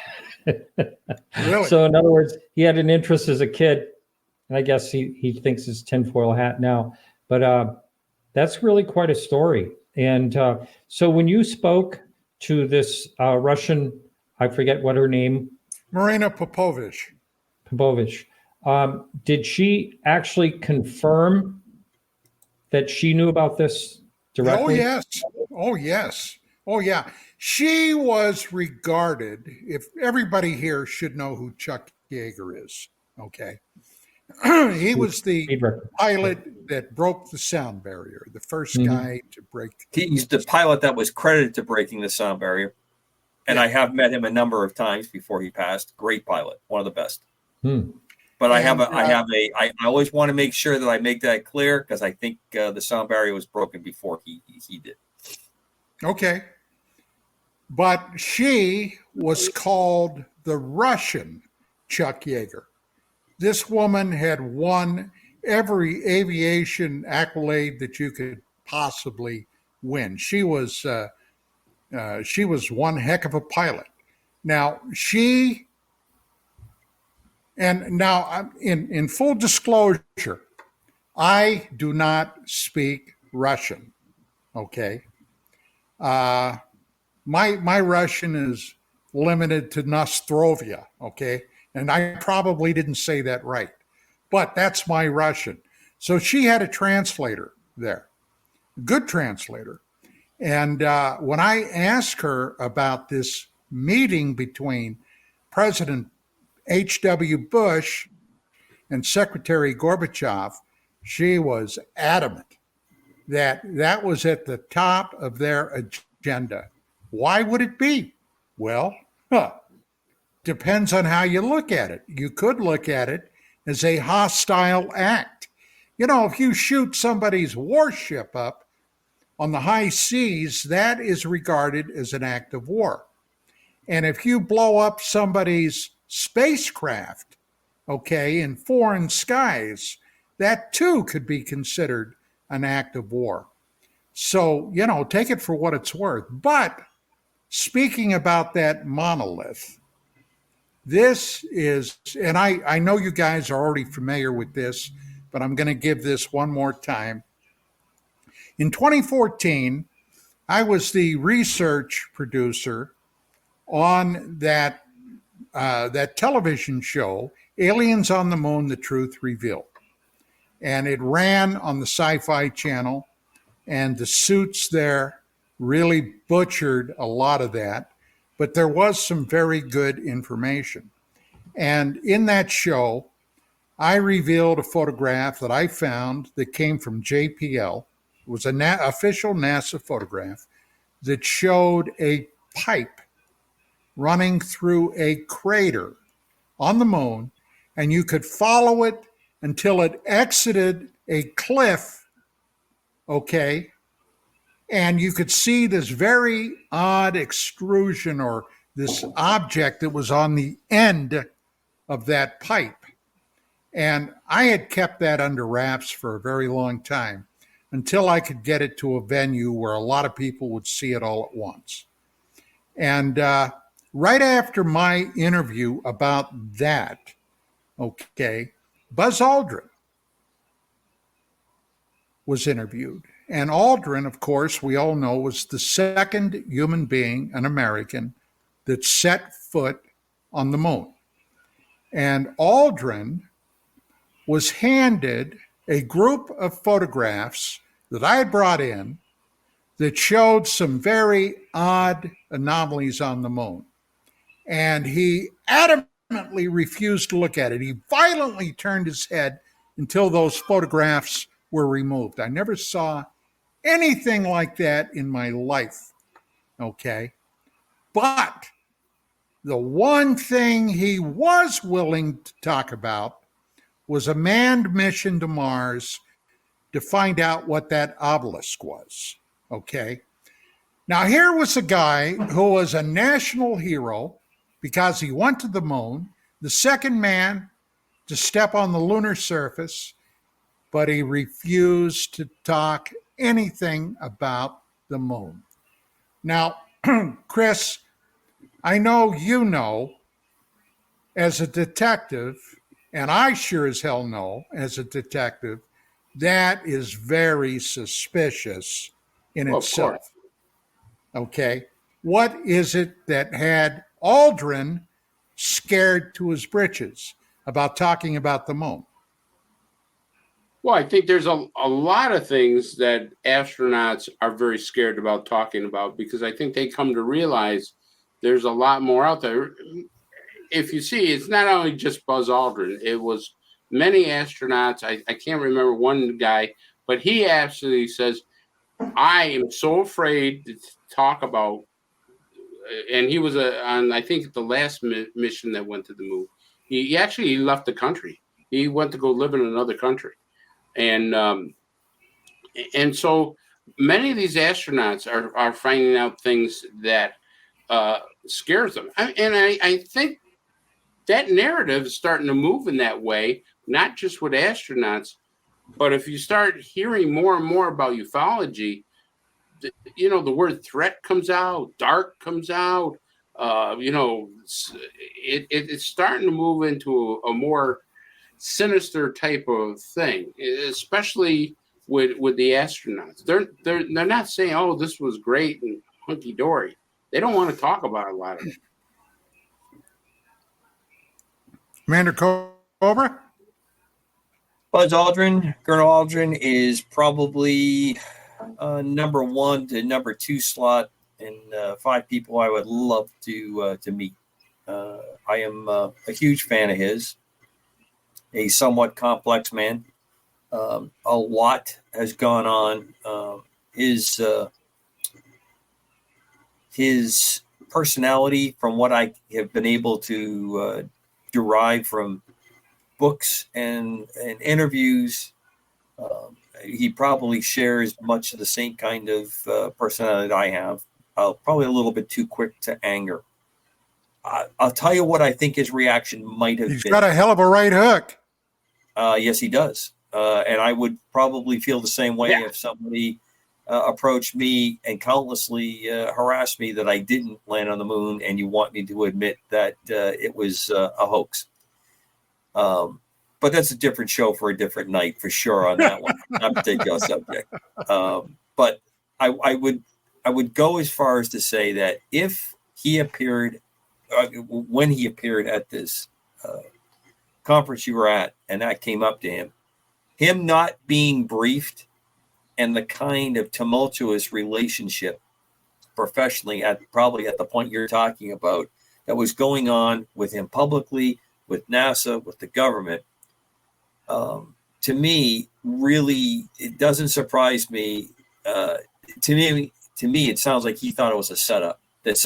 Really? So in other words, he had an interest as a kid. And I guess he thinks it's tinfoil hat now. But that's really quite a story. And so when you spoke to this Russian, I forget what her name. Marina Popovich. Did she actually confirm that she knew about this directly? Oh, yes. Oh, yeah. She was regarded, if everybody here should know who Chuck Yeager is, okay? He was the pilot that broke the sound barrier, the first guy to break. He's the pilot that was credited to breaking the sound barrier. And I have met him a number of times before he passed. Great pilot, one of the best. But I always want to make sure that I make that clear because I think the sound barrier was broken before he did. Okay. But she was called the Russian Chuck Yeager. This woman had won every aviation accolade that you could possibly win. She was one heck of a pilot. Now in full disclosure, I do not speak Russian. Okay. My Russian is limited to Nostrovia. Okay. And I probably didn't say that right, but that's my Russian. So she had a translator there, good translator. And when I asked her about this meeting between President H.W. Bush and Secretary Gorbachev, she was adamant that that was at the top of their agenda. Why would it be? Well, depends on how you look at it. You could look at it as a hostile act. If you shoot somebody's warship up on the high seas, that is regarded as an act of war. And if you blow up somebody's spacecraft, okay, in foreign skies, that too could be considered an act of war. So, take it for what it's worth. But speaking about that monolith, this is, and I know you guys are already familiar with this, but I'm going to give this one more time. In 2014, I was the research producer on that television show, Aliens on the Moon, The Truth Revealed. And it ran on the Sci-Fi Channel, and the suits there really butchered a lot of that. But there was some very good information. And in that show, I revealed a photograph that I found that came from JPL. It was an official NASA photograph that showed a pipe running through a crater on the moon, and you could follow it until it exited a cliff, okay? And you could see this very odd extrusion or this object that was on the end of that pipe. And I had kept that under wraps for a very long time until I could get it to a venue where a lot of people would see it all at once. And right after my interview about that, okay, Buzz Aldrin was interviewed. And Aldrin, of course, we all know, was the second human being, an American, that set foot on the moon. And Aldrin was handed a group of photographs that I had brought in that showed some very odd anomalies on the moon. And he adamantly refused to look at it. He violently turned his head until those photographs were removed. I never saw anything like that in my life. Okay. But the one thing he was willing to talk about was a manned mission to Mars to find out what that obelisk was. Okay. Now, here was a guy who was a national hero because he went to the moon, the second man to step on the lunar surface, but he refused to talk anything about the moon. Now, Chris, I know you know as a detective, and I sure as hell know as a detective, that is very suspicious in itself. Okay. What is it that had Aldrin scared to his britches about talking about the moon? Well, I think there's a lot of things that astronauts are very scared about talking about, because I think they come to realize there's a lot more out there. If you see, it's not only just Buzz Aldrin. It was many astronauts. I can't remember one guy, but he absolutely says, I am so afraid to talk about, and he was on, I think, the last mission that went to the moon. He actually left the country. He went to go live in another country. And so many of these astronauts are finding out things that scares them. I think that narrative is starting to move in that way, not just with astronauts, but if you start hearing more and more about ufology, the word threat comes out, dark comes out, it's starting to move into a more sinister type of thing, especially with the astronauts. They're not saying, oh, this was great and hunky-dory. They don't want to talk about a lot of it. Commander Cobra? Buzz Aldrin, Colonel Aldrin is probably number 1 to number 2 slot in 5 people I would love to meet. I am a huge fan of his. A somewhat complex man. A lot has gone on. His personality, from what I have been able to derive from books and interviews, he probably shares much of the same kind of personality that I have. Probably a little bit too quick to anger. I'll tell you what I think his reaction might have been. He's got a hell of a right hook. Yes, he does. And I would probably feel the same way if somebody approached me and countlessly harassed me that I didn't land on the moon, and you want me to admit that it was a hoax. But that's a different show for a different night, for sure, on that one. Not particular subject. But I would go as far as to say that if he appeared, when he appeared at this conference you were at, and that came up to him not being briefed, and the kind of tumultuous relationship professionally probably at the point you're talking about that was going on with him publicly, with NASA, with the government, to me, really, it doesn't surprise me. To me, it sounds like he thought it was a setup, that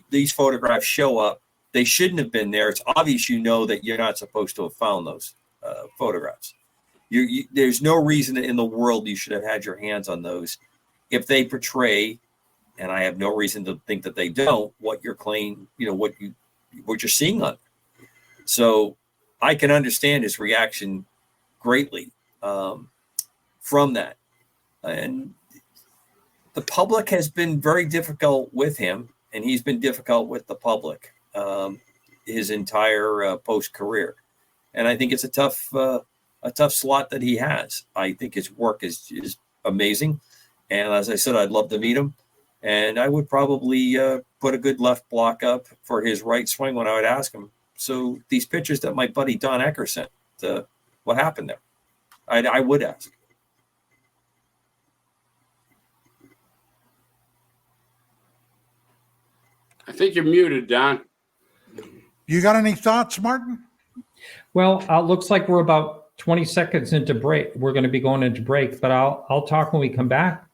these photographs show up. They shouldn't have been there. It's obvious that you're not supposed to have found those photographs. There's no reason in the world you should have had your hands on those if they portray, and I have no reason to think that they don't, what you're claiming, what you're seeing on it. So I can understand his reaction greatly from that. And the public has been very difficult with him, and he's been difficult with the public his entire post-career. And I think it's a tough slot that he has. I think his work is amazing. And as I said, I'd love to meet him. And I would probably put a good left block up for his right swing when I would ask him so these pictures that my buddy Don Ecker sent, what happened there? I would ask. I think you're muted, Don. You got any thoughts, Martin? Well, looks like we're about 20 seconds into break. We're going to be going into break, but I'll talk when we come back.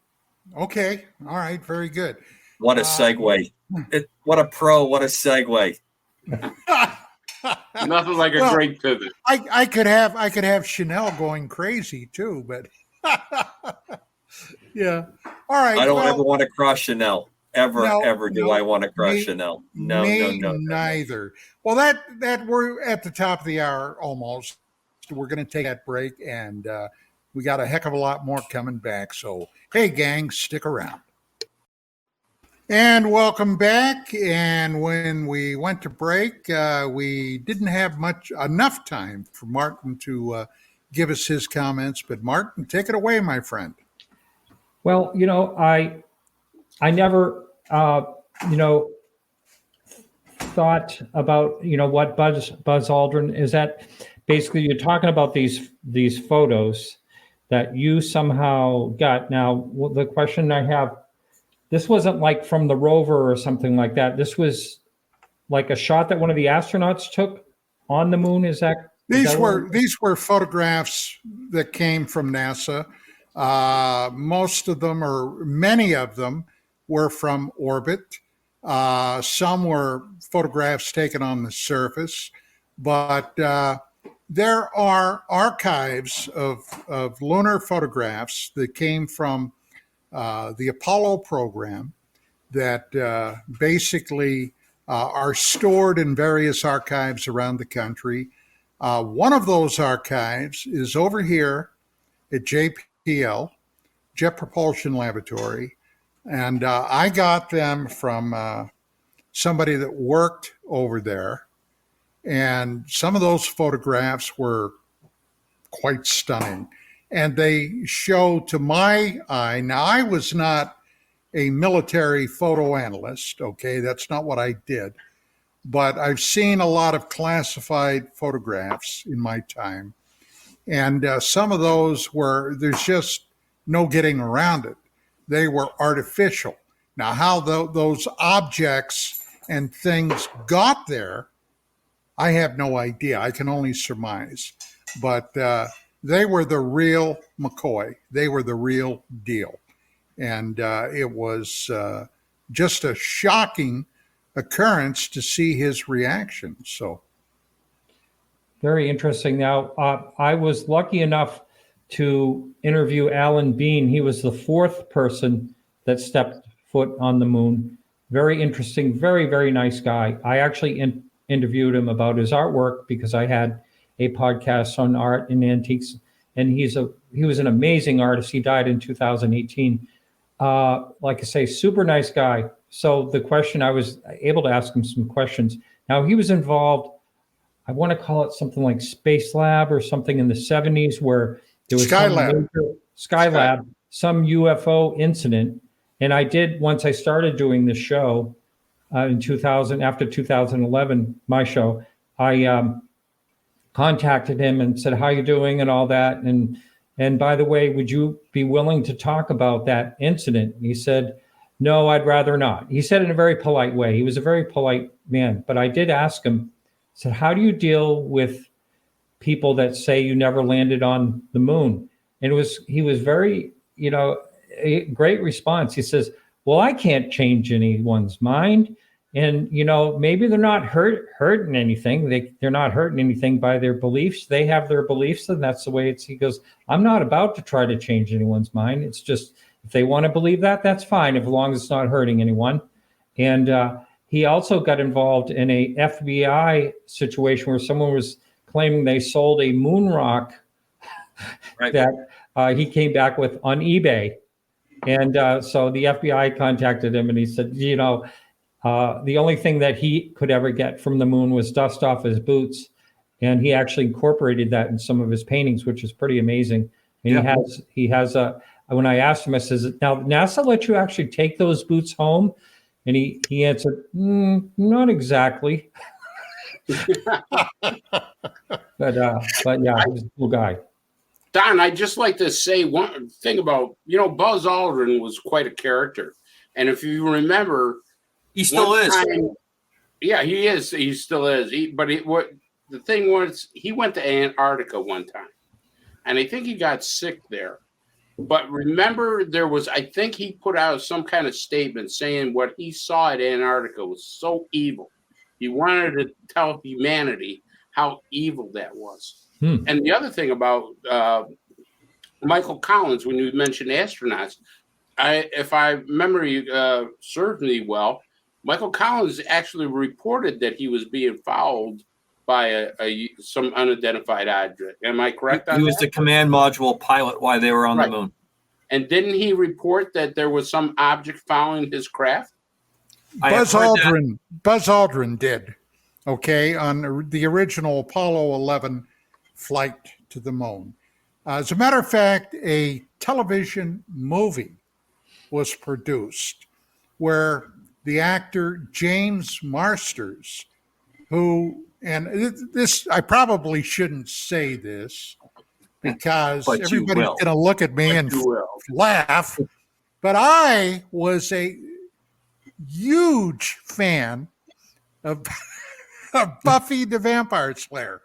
Okay. All right. Very good. What a segue. What a pro. What a segue. Nothing like a great pivot. I could have Chanel going crazy too, but yeah. All right. I don't ever want to cross Chanel. Ever do I want to cross Chanel? No. Neither. Well, that we're at the top of the hour almost. We're going to take that break, and we got a heck of a lot more coming back. So, hey, gang, stick around. And welcome back. And when we went to break, we didn't have enough time for Martin to give us his comments. But Martin, take it away, my friend. Well, I never, thought about, what Buzz Aldrin is that. Basically, you're talking about these photos that you somehow got. Now, the question I have, this wasn't like from the rover or something like that. This was like a shot that one of the astronauts took on the moon. These were photographs that came from NASA. Most of them, or many of them, were from orbit. Some were photographs taken on the surface, but there are archives of lunar photographs that came from the Apollo program that basically are stored in various archives around the country. One of those archives is over here at JPL, Jet Propulsion Laboratory, and I got them from somebody that worked over there. And some of those photographs were quite stunning. And they show, to my eye, now I was not a military photo analyst, okay? That's not what I did. But I've seen a lot of classified photographs in my time. And some of those there's just no getting around it. They were artificial. Now, how those objects and things got there, I have no idea. I can only surmise. But they were the real McCoy. They were the real deal. And it was just a shocking occurrence to see his reaction. So, very interesting. Now, I was lucky enough to interview Alan Bean. He was the fourth person that stepped foot on the moon. Very interesting, very, very nice guy. I actually interviewed him about his artwork because I had a podcast on art and antiques, and he was an amazing artist. He died in 2018. Like I say, super nice guy. So the question, I was able to ask him some questions. Now, he was involved, I want to call it something like Space Lab or something in the 70s, where there was Skylab, some UFO incident. And I did, once I started doing this show in 2000, after 2011, my show, I contacted him and said, how you doing and all that. And by the way, would you be willing to talk about that incident? He said, no, I'd rather not. He said it in a very polite way. He was a very polite man. But I did ask him, I said, how do you deal with people that say you never landed on the moon? And he was very, a great response. He says, well, I can't change anyone's mind. And, maybe they're not hurting anything. They're not hurting anything by their beliefs. They have their beliefs, and that's the way he goes, I'm not about to try to change anyone's mind. It's just, if they want to believe that, that's fine, as long as it's not hurting anyone. And he also got involved in a FBI situation where someone was claiming they sold a moon rock that he came back with on eBay. And so the FBI contacted him, and he said, the only thing that he could ever get from the moon was dust off his boots. And he actually incorporated that in some of his paintings, which is pretty amazing. And he has when I asked him, I says, now NASA let you actually take those boots home? And he answered, not exactly. But yeah, he was a cool guy. Don, I'd just like to say one thing about, Buzz Aldrin was quite a character. And if you remember, he still is. Yeah, he is. He still is. The thing was, he went to Antarctica one time, and I think he got sick there. But remember, I think he put out some kind of statement saying what he saw at Antarctica was so evil. He wanted to tell humanity how evil that was. And the other thing about Michael Collins, when you mentioned astronauts, if my memory serves me well, Michael Collins actually reported that he was being followed by some unidentified object. Am I correct on that? He was the command module pilot while they were on the moon. And didn't he report that there was some object following his craft? Buzz Aldrin did. Okay, on the original Apollo 11 flight to the moon. As a matter of fact, a television movie was produced where the actor James Marsters, who, and this, I probably shouldn't say this because everybody's going to look at me and laugh, but I was a huge fan of Buffy the Vampire Slayer.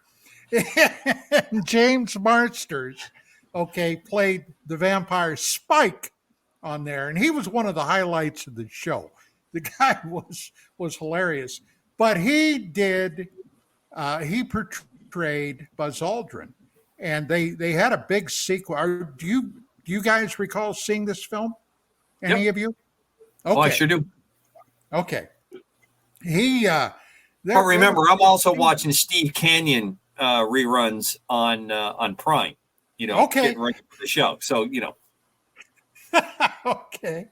And James Marsters, played the vampire Spike on there, and he was one of the highlights of the show. The guy was hilarious, but he portrayed Buzz Aldrin, and they had a big sequel. Do you guys recall seeing this film? Any of you? Okay. Oh, I sure do. Okay. But remember, I'm also watching Steve Canyon reruns on Prime. Getting ready for the show. So Okay,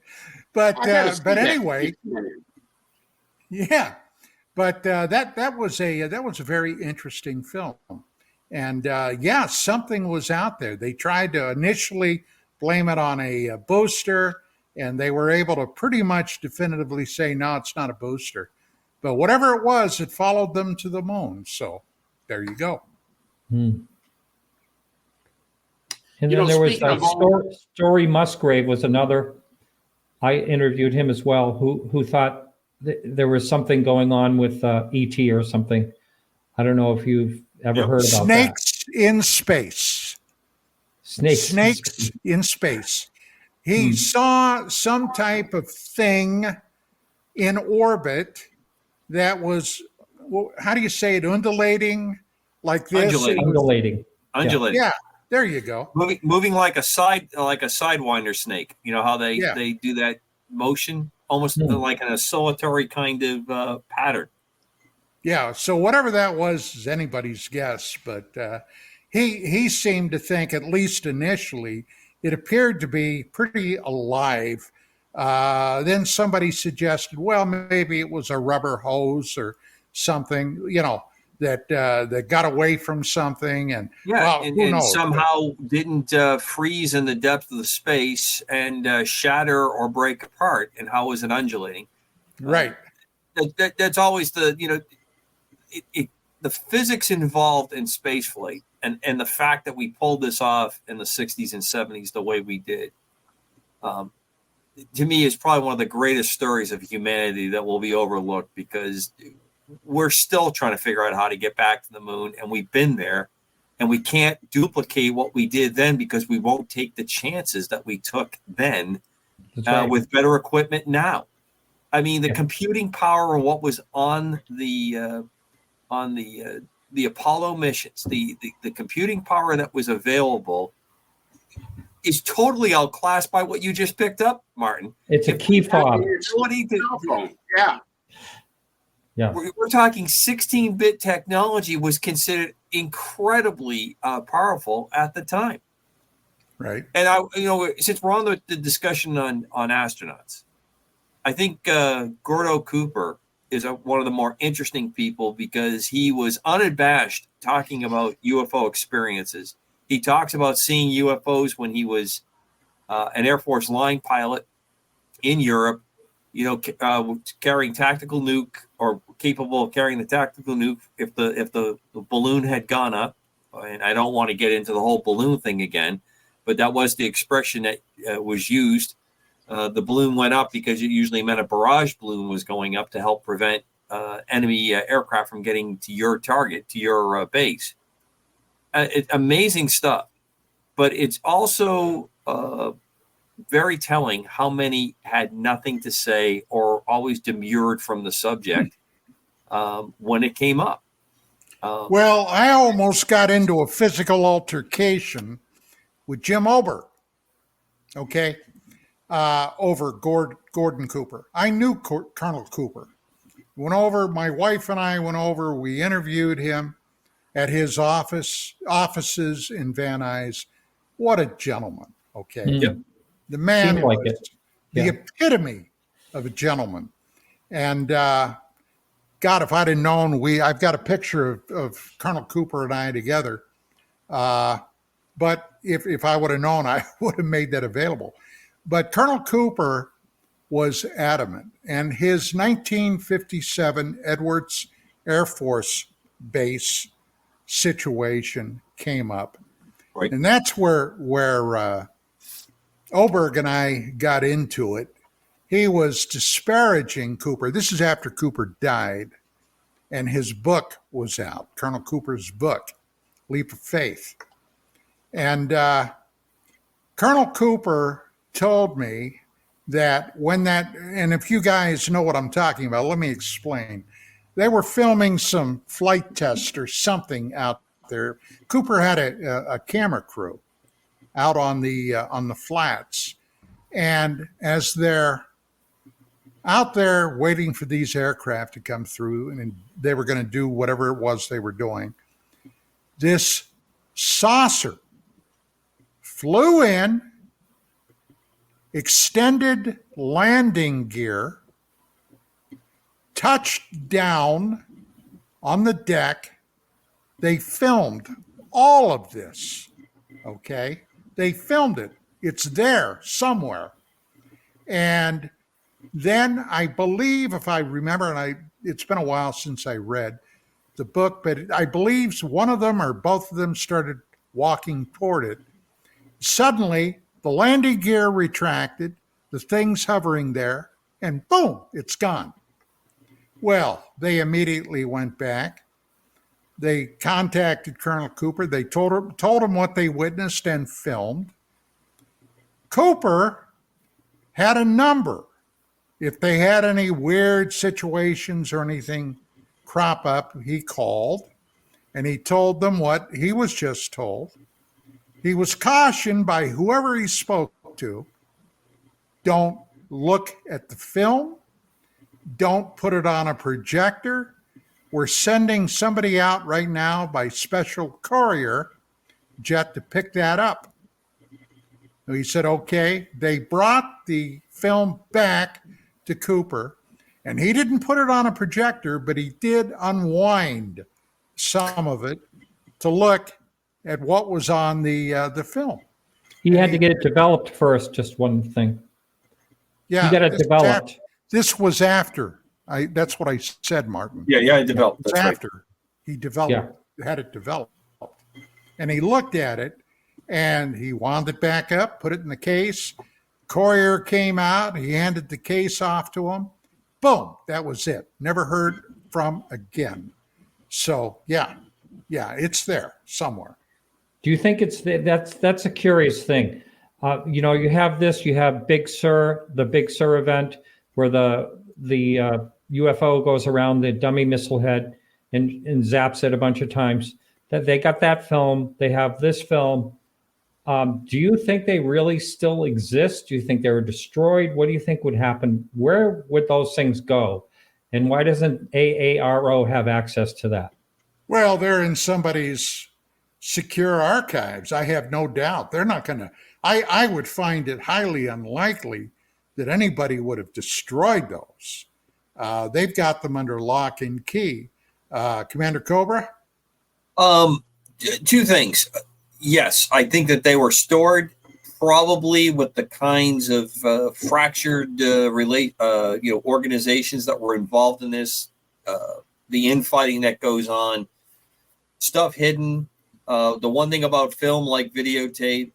but anyway, yeah, but that was a very interesting film, and something was out there. They tried to initially blame it on a booster, and they were able to pretty much definitively say no, it's not a booster. But whatever it was, it followed them to the moon. So there you go. And then there was Story Musgrave was another. I interviewed him as well, who thought there was something going on with ET or something. I don't know if you've ever heard about snakes in space. Snakes in space. He saw some type of thing in orbit that was, how do you say it, undulating like this? Undulating. Yeah, there you go. Moving like a sidewinder snake. You know how they do that motion, almost like an oscillatory kind of pattern. Yeah, so whatever that was is anybody's guess, but he seemed to think, at least initially, it appeared to be pretty alive. Then somebody suggested, well, maybe it was a rubber hose or something, that got away from something, and who knows? Somehow didn't freeze in the depth of the space and shatter or break apart. And how was it undulating? Right. That's always the the physics involved in spaceflight, and the fact that we pulled this off in the 60s and 70s the way we did. To me, is probably one of the greatest stories of humanity that will be overlooked, because we're still trying to figure out how to get back to the moon, and we've been there, and we can't duplicate what we did then because we won't take the chances that we took then with better equipment now. I mean, the computing power of what was on the Apollo missions, the computing power that was available is totally outclassed by what you just picked up, Martin. It's a key fob. Yeah. We're talking 16-bit technology was considered incredibly powerful at the time. Right. And since we're on the discussion on astronauts, I think Gordo Cooper is one of the more interesting people, because he was unabashed talking about UFO experiences. He talks about seeing UFOs when he was an Air Force line pilot in Europe, carrying tactical nuke or capable of carrying the tactical nuke if the balloon had gone up. And I don't want to get into the whole balloon thing again, but that was the expression that was used. The balloon went up because it usually meant a barrage balloon was going up to help prevent enemy aircraft from getting to your target, to your base. It's amazing stuff, but it's also very telling how many had nothing to say or always demurred from the subject when it came up. Well, I almost got into a physical altercation with Jim Ober, over Gordon Cooper. I knew Colonel Cooper. Went over, my wife and I went over, we interviewed him at his offices in Van Nuys. What a gentleman, Yep. The man Seemed like was it. the Yeah. epitome of a gentleman. And God, if I'd have known, I've got a picture of Colonel Cooper and I together. But if I would have known, I would have made that available. But Colonel Cooper was adamant, and his 1957 Edwards Air Force Base situation came up. Right. And that's where Oberg and I got into it. He was disparaging Cooper. This is after Cooper died, and his book was out, Colonel Cooper's book, Leap of Faith. And Colonel Cooper told me that and if you guys know what I'm talking about, let me explain. They were filming some flight test or something out there. Cooper had a camera crew out on the flats, and as they're out there waiting for these aircraft to come through, and they were going to do whatever it was they were doing, this saucer flew in, extended landing gear, touched down on the deck. They filmed all of this, They filmed it. It's there somewhere. And then I believe, if I remember, and it's been a while since I read the book, but I believe one of them or both of them started walking toward it. Suddenly, the landing gear retracted, the thing's hovering there, and boom, it's gone. Well, they immediately went back. They contacted Colonel Cooper. They told him what they witnessed and filmed. Cooper had a number. If they had any weird situations or anything crop up, he called, and he told them what he was just told. He was cautioned by whoever he spoke to, don't look at the film, don't put it on a projector. We're sending somebody out right now by special courier jet to pick that up. He said, okay. They brought the film back to Cooper, and he didn't put it on a projector, but he did unwind some of it to look at what was on the film. He had to get it developed first, just one thing. Yeah, he got it developed. This was after. That's what I said, Martin. Yeah, it developed. It's after he developed, had it developed. And he looked at it, and he wound it back up, put it in the case. Courier came out. He handed the case off to him. Boom, that was it. Never heard from again. So, yeah, it's there somewhere. Do you think that's a curious thing? You have this. You have the Big Sur event, where the UFO goes around the dummy missile head and zaps it a bunch of times. That they got that film. They have this film. Do you think they really still exist? Do you think they were destroyed? What do you think would happen? Where would those things go? And why doesn't AARO have access to that? Well, they're in somebody's secure archives. I have no doubt. They're not going to. I would find it highly unlikely that anybody would have destroyed those. They've got them under lock and key. Commander Cobra? Two things. Yes, I think that they were stored probably with the kinds of fractured organizations that were involved in this, the infighting that goes on, stuff hidden. The one thing about film, like videotape,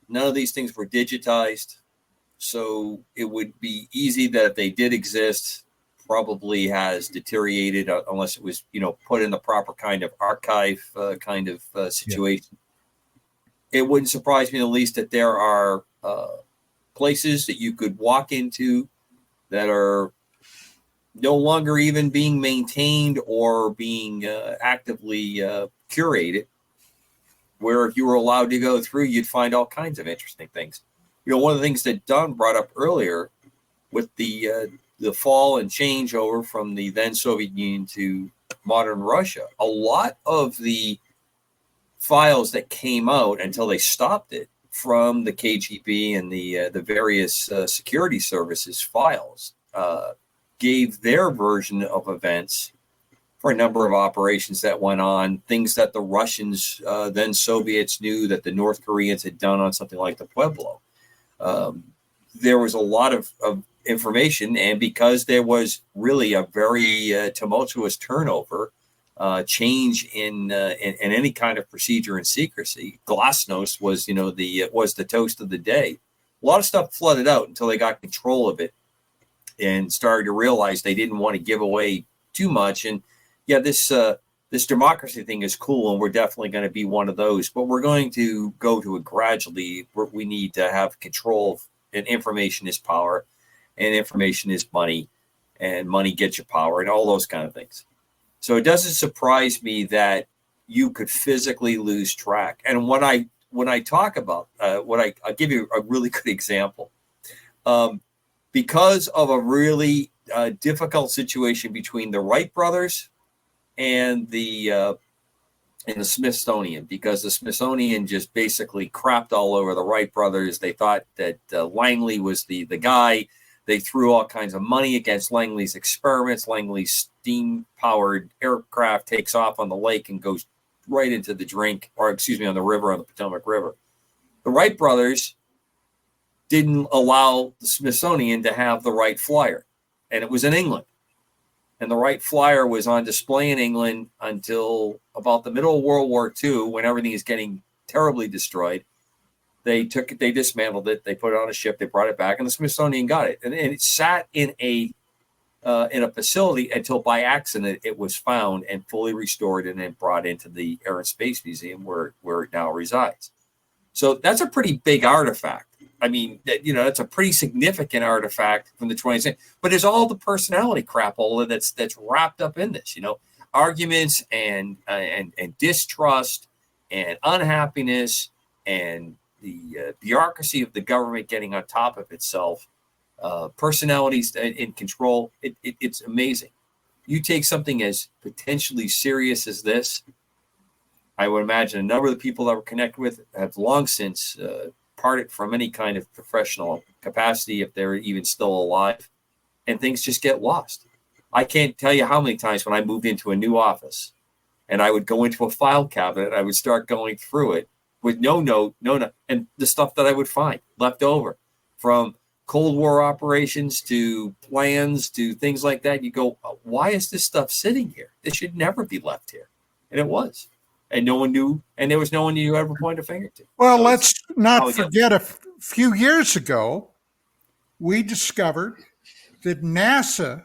none of these things were digitized. So it would be easy that if they did exist, probably has deteriorated unless it was, put in the proper kind of archive situation. It wouldn't surprise me in the least that there are places that you could walk into that are no longer even being maintained or being actively curated, where if you were allowed to go through, you'd find all kinds of interesting things. One of the things that Don brought up earlier with the fall and changeover from the then Soviet Union to modern Russia, a lot of the files that came out until they stopped it from the KGB and the various security services files gave their version of events for a number of operations that went on, things that the Russians, then Soviets, knew that the North Koreans had done on something like the Pueblo. There was a lot of information, and because there was really a very tumultuous turnover, change in any kind of procedure and secrecy, glasnost was the toast of the day. A lot of stuff flooded out until they got control of it and started to realize they didn't want to give away too much. And yeah, this democracy thing is cool, and we're definitely going to be one of those, but we're going to go to it gradually. We need to have control, and information is power, and information is money, and money gets you power, and all those kind of things. So it doesn't surprise me that you could physically lose track. And when I talk about I'll give you a really good example. Because of a really difficult situation between the Wright brothers and the Smithsonian, because the Smithsonian just basically crapped all over the Wright brothers. They thought that Langley was the guy. They threw all kinds of money against Langley's experiments. Langley's steam-powered aircraft takes off on the lake and goes right into the on the river, on the Potomac River. The Wright brothers didn't allow the Smithsonian to have the Wright Flyer, and it was in England. And the Wright Flyer was on display in England until about the middle of World War II, when everything is getting terribly destroyed. They dismantled it, they put it on a ship, they brought it back, and the Smithsonian got it. And it sat in a facility until by accident it was found and fully restored and then brought into the Air and Space Museum where it now resides. So that's a pretty big artifact. I mean, that's a pretty significant artifact from the 20th century. But there's all the personality crap, all of that's wrapped up in this. Arguments and distrust and unhappiness and the bureaucracy of the government getting on top of itself, personalities in control. It's amazing. You take something as potentially serious as this, I would imagine a number of the people that we're connected with have long since parted from any kind of professional capacity, if they're even still alive, and things just get lost. I can't tell you how many times when I moved into a new office and I would go into a file cabinet, I would start going through it with no note, and the stuff that I would find left over from Cold War operations to plans to things like that. You go, why is this stuff sitting here? It should never be left here. And it was. And no one knew, and there was no one you ever point a finger to. Well, let's not forget a few years ago, we discovered that NASA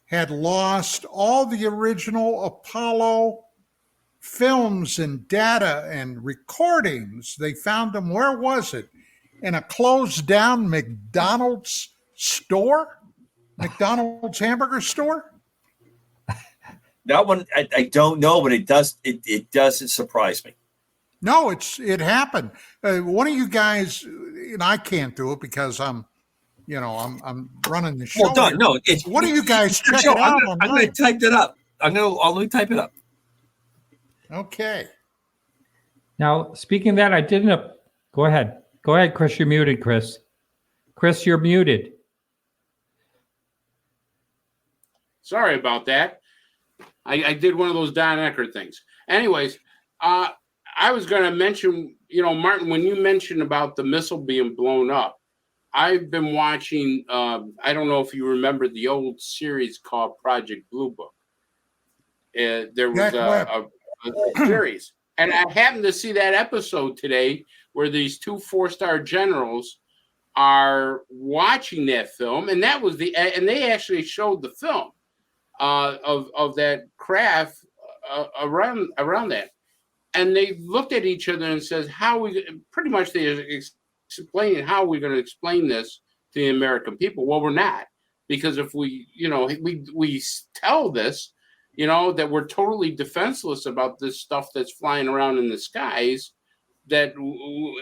had lost all the original Apollo films and data and recordings. They found them, where was it? In a closed down McDonald's store? McDonald's hamburger store? That one, I don't know, but it doesn't surprise me. No, it happened. One of you guys, and I can't do it because I'm running the show. Well done. No, one of you guys check it out. I'm going to type it up. Let me type it up. Okay. Now, speaking of that, I didn't. Go ahead. Go ahead, Chris. You're muted, Chris. Chris, you're muted. Sorry about that. I did one of those Don Eckert things. Anyways, I was going to mention, Martin, when you mentioned about the missile being blown up, I've been watching, I don't know if you remember the old series called Project Blue Book. There was a series. And I happened to see that episode today where these 2 4-star generals are watching that film. And that was and they actually showed the film of that craft around that. And they looked at each other and says, pretty much they're explaining how we're going to explain this to the American people. Well, we're not, because if we tell this, that we're totally defenseless about this stuff that's flying around in the skies, that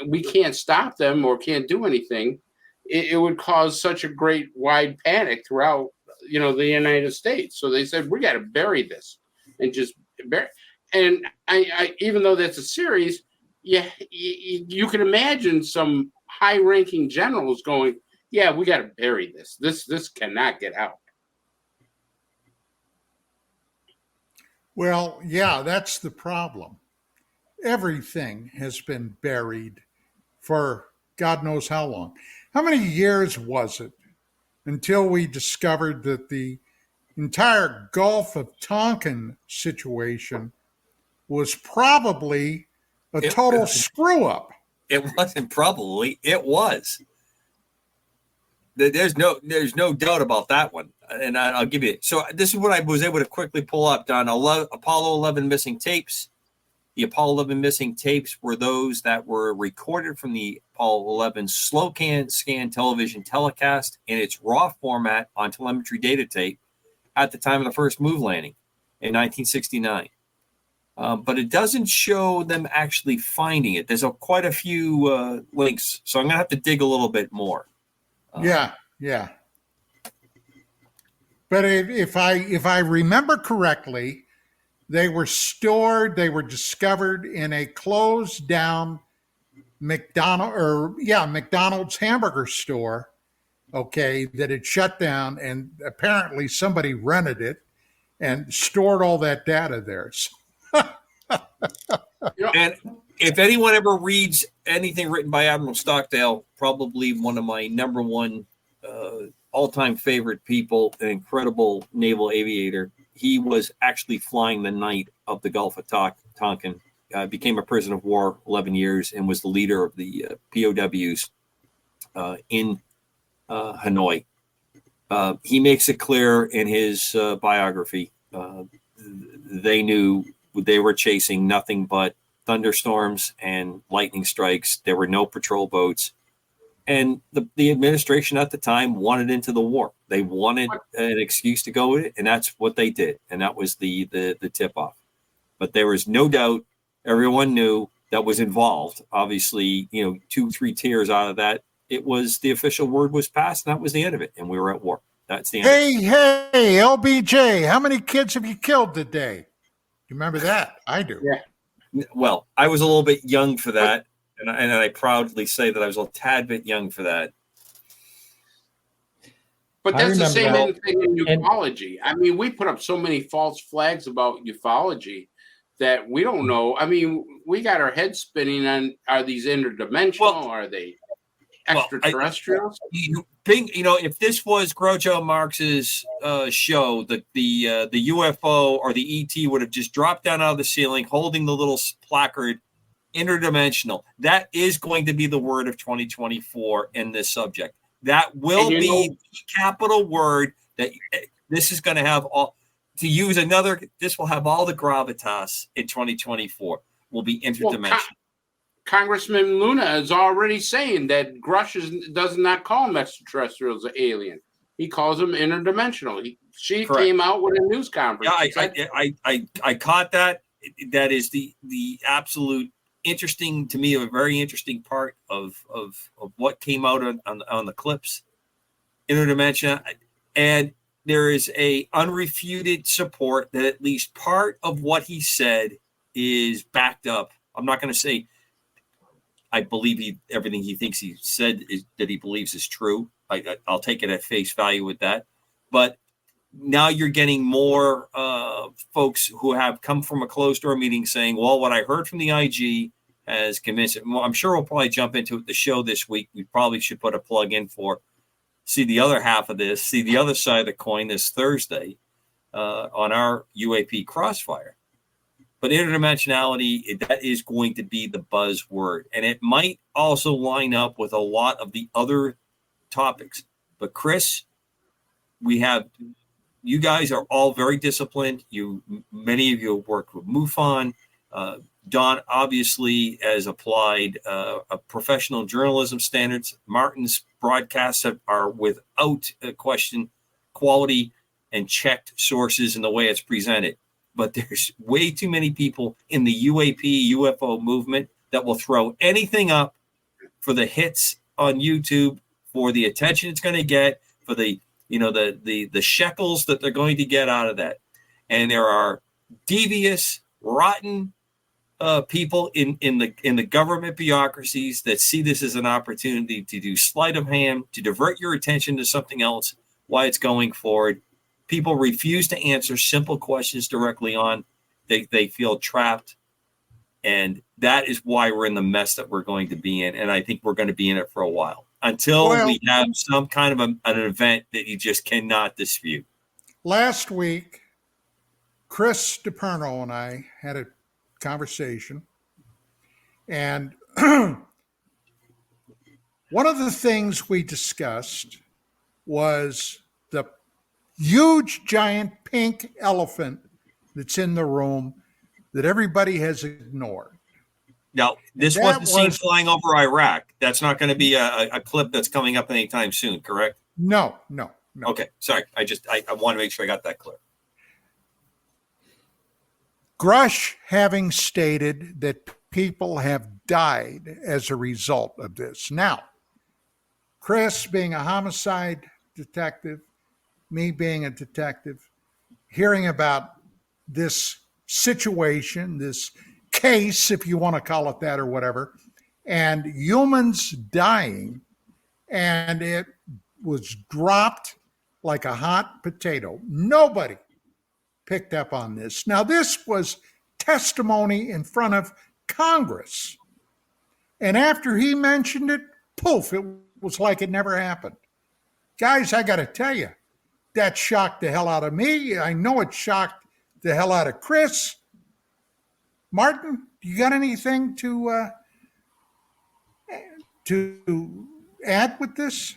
we can't stop them or can't do anything, it would cause such a great wide panic throughout, the United States. So they said, we got to bury this and just bury. And I even though that's a series, you can imagine some high-ranking generals going, yeah, we got to bury this. This cannot get out. Well, yeah, that's the problem. Everything has been buried for God knows how long. How many years was it until we discovered that the entire Gulf of Tonkin situation was probably a total screw up? It wasn't probably, it was. There's no doubt about that one. And I'll give you it. So this is what I was able to quickly pull up, Don. Apollo 11 missing tapes. The Apollo 11 missing tapes were those that were recorded from the Apollo 11 slow scan television telecast in its raw format on telemetry data tape at the time of the first moon landing in 1969. But it doesn't show them actually finding it. There's quite a few links, so I'm going to have to dig a little bit more. Yeah. But if I remember correctly, they were discovered in a closed down McDonald's hamburger store, okay, that had shut down, and apparently somebody rented it and stored all that data there. And if anyone ever reads anything written by Admiral Stockdale, probably one of my number one all-time favorite people, an incredible naval aviator. He was actually flying the night of the Gulf of Tonkin, became a prisoner of war 11 years, and was the leader of the POWs in Hanoi. He makes it clear in his biography, they knew they were chasing nothing but thunderstorms and lightning strikes. There were no patrol boats. And the administration at the time wanted into the war. They wanted an excuse to go with it, and that's what they did. And that was the tip-off. But there was no doubt, everyone knew that was involved. Obviously, 2-3 tiers out of that, it was the official word was passed, and that was the end of it. And we were at war. That's the end. Hey, LBJ, how many kids have you killed today? You remember that? I do. Yeah. Well, I was a little bit young for that. And I proudly say that I was a tad bit young for that. But that's the same thing in ufology. I mean, we put up so many false flags about ufology that we don't know. I mean, we got our heads spinning on, are these interdimensional? Are they extraterrestrials? If this was Groucho Marx's show, the UFO or the ET would have just dropped down out of the ceiling holding the little placard, interdimensional. That is going to be the word of 2024 in this subject. That will be the capital word that this is going to have all, to use another, this will have all the gravitas in 2024, will be interdimensional. Congressman Luna is already saying that Grush does not call them extraterrestrials an alien. He calls them interdimensional. She Correct. Came out with a news conference. Yeah, I caught that. That is the absolute interesting to me, a very interesting part of what came out on the clips. Interdimension, and there is a unrefuted support that at least part of what he said is backed up. I'm not going to say I believe everything he thinks he said is that he believes is true. I'll take it at face value with that, but now you're getting more folks who have come from a closed door meeting saying, well, what I heard from the IG has convinced it. Well, I'm sure we'll probably jump into it, the show this week. We probably should put a plug in for see the other half of this, see the other side of the coin this Thursday on our UAP-Crossfire. But interdimensionality, that is going to be the buzzword. And it might also line up with a lot of the other topics. But Chris, you guys are all very disciplined. Many of you have worked with MUFON. Don obviously has applied a professional journalism standards. Martin's broadcasts are without a question quality and checked sources in the way it's presented. But there's way too many people in the UAP UFO movement that will throw anything up for the hits on YouTube, for the attention it's going to get, for the shekels that they're going to get out of that. And there are devious, rotten people in the government bureaucracies that see this as an opportunity to do sleight of hand, to divert your attention to something else while it's going forward. People refuse to answer simple questions directly on. They feel trapped. And that is why we're in the mess that we're going to be in. And I think we're going to be in it for a while until we have some kind of an event that you just cannot dispute. Last week, Chris Deperno and I had a conversation. And one of the things we discussed was the huge, giant pink elephant that's in the room that everybody has ignored. Now, this wasn't seen flying over Iraq. That's not going to be a clip that's coming up anytime soon, correct? No. Okay, sorry. I want to make sure I got that clear. Grush having stated that people have died as a result of this. Now, Chris being a homicide detective, me being a detective, hearing about this situation, this case, if you want to call it that or whatever, and humans dying, and it was dropped like a hot potato. Nobody picked up on this. Now, this was testimony in front of Congress. And after he mentioned it, poof, it was like it never happened. Guys, I got to tell you, that shocked the hell out of me. I know it shocked the hell out of Chris. Martin, you got anything to add with this?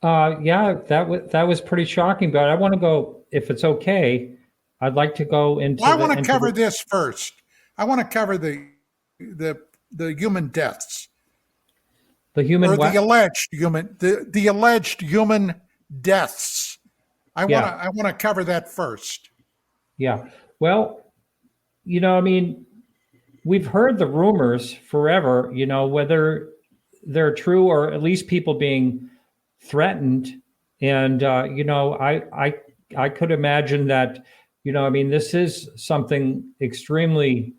Yeah, that was pretty shocking. But I want to go, if it's okay, I'd like to go into. Well, I want to cover this first. I want to cover the human deaths. The human or the alleged human the alleged human deaths. I want to cover that first. Yeah. Well, I mean, we've heard the rumors forever, whether they're true or at least people being threatened. And, I could imagine that, I mean, this is something extremely,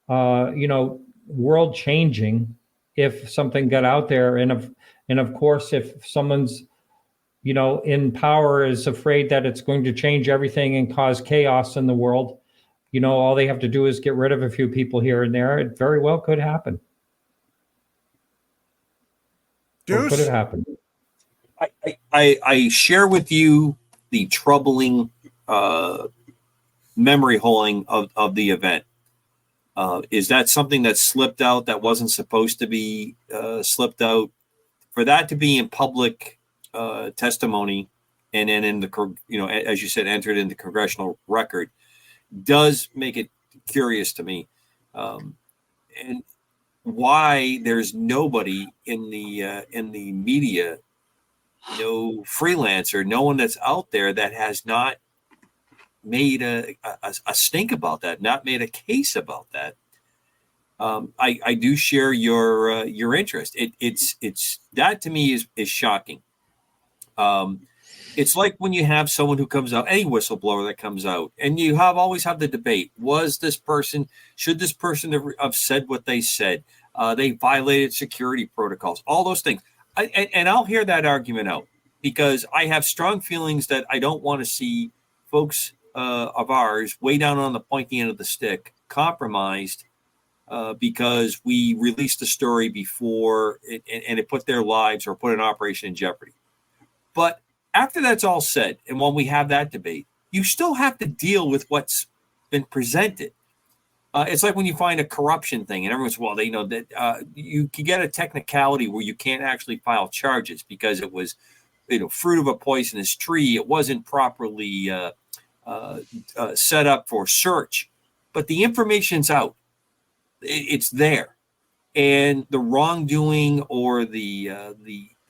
world changing if something got out there. And of course, if someone's, in power is afraid that it's going to change everything and cause chaos in the world, all they have to do is get rid of a few people here and there. It very well could happen. Deuce? Could it happen? I share with you the troubling memory holding of the event. Is that something that slipped out that wasn't supposed to be slipped out? For that to be in public testimony and then in the, as you said, entered in the congressional record, does make it curious to me. And why there's nobody in the media, no freelancer, no one that's out there that has not made a stink about that, not made a case about that. I do share your interest. It's that to me is shocking. It's like when you have someone who comes out, any whistleblower that comes out, and you always have the debate: should this person have said what they said? They violated security protocols, all those things. And I'll hear that argument out because I have strong feelings that I don't want to see folks of ours way down on the pointy end of the stick compromised because we released the story before and it put their lives or put an operation in jeopardy. But after that's all said, and when we have that debate, you still have to deal with what's been presented. It's like when you find a corruption thing and everyone's, well, they know that you can get a technicality where you can't actually file charges because it was, fruit of a poisonous tree. It wasn't properly set up for search, but the information's out. It's there, and the wrongdoing or the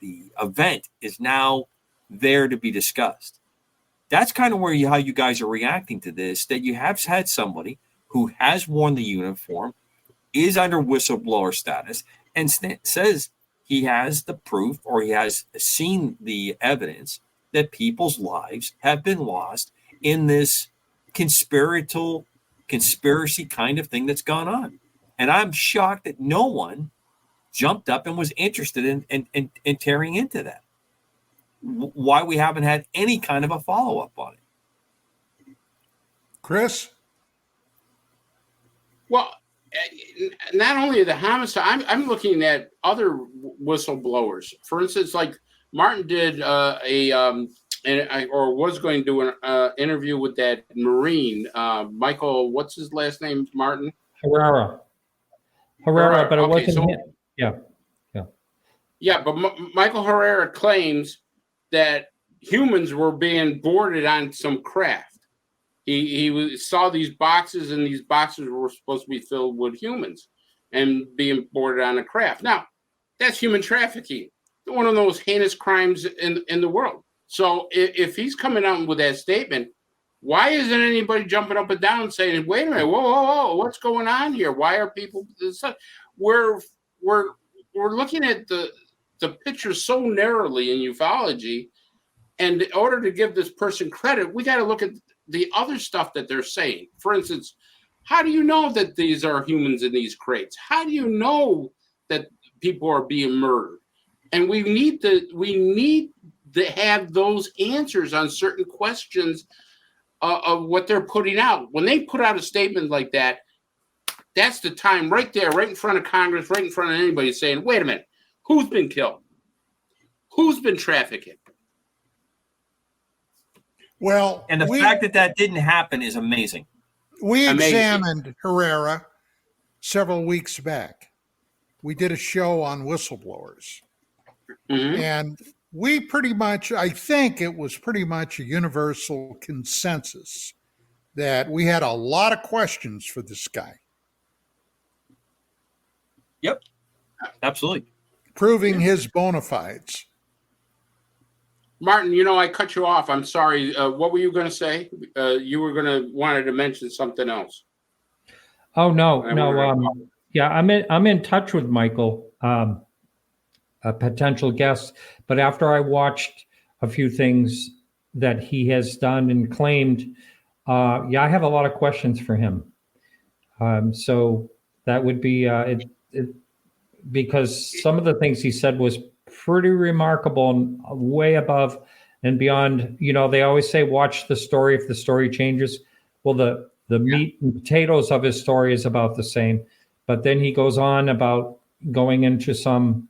event is now there to be discussed. That's kind of how you guys are reacting to this, that you have had somebody who has worn the uniform, is under whistleblower status, and says he has the proof or he has seen the evidence that people's lives have been lost in this conspiracy kind of thing that's gone on. And I'm shocked that no one jumped up and was interested in tearing into that. Why we haven't had any kind of a follow-up on it. Chris? Well, not only the homicide, I'm looking at other whistleblowers. For instance, like Martin did or was going to do an interview with that Marine, Michael, what's his last name, Martin? Herrera, but it wasn't him. Yeah, but Michael Herrera claims that humans were being boarded on some craft. He saw these boxes, and these boxes were supposed to be filled with humans and being boarded on a craft. Now, that's human trafficking, one of those heinous crimes in the world. So if he's coming out with that statement, why isn't anybody jumping up and down saying, wait a minute, whoa, what's going on here? Why are people... We're looking at the picture so narrowly in ufology, and in order to give this person credit, we got to look at the other stuff that they're saying. For instance, how do you know that these are humans in these crates? How do you know that people are being murdered? And we need to have those answers on certain questions of what they're putting out. When they put out a statement like that, that's the time right there, right in front of Congress, right in front of anybody saying, wait a minute, who's been killed? Who's been trafficking? Well, and the fact that didn't happen is amazing. We examined Herrera several weeks back. We did a show on whistleblowers. Mm-hmm. And we pretty much, I think it was pretty much a universal consensus that we had a lot of questions for this guy. Yep, absolutely. Proving his bona fides. Martin, I cut you off. I'm sorry. What were you going to say? You were wanted to mention something else. Oh, no. Yeah, I'm in touch with Michael, a potential guest. But after I watched a few things that he has done and claimed, I have a lot of questions for him. So that would be because some of the things he said was pretty remarkable and way above and beyond. They always say, watch the story if the story changes. Well, the meat and potatoes of his story is about the same. But then he goes on about going into some,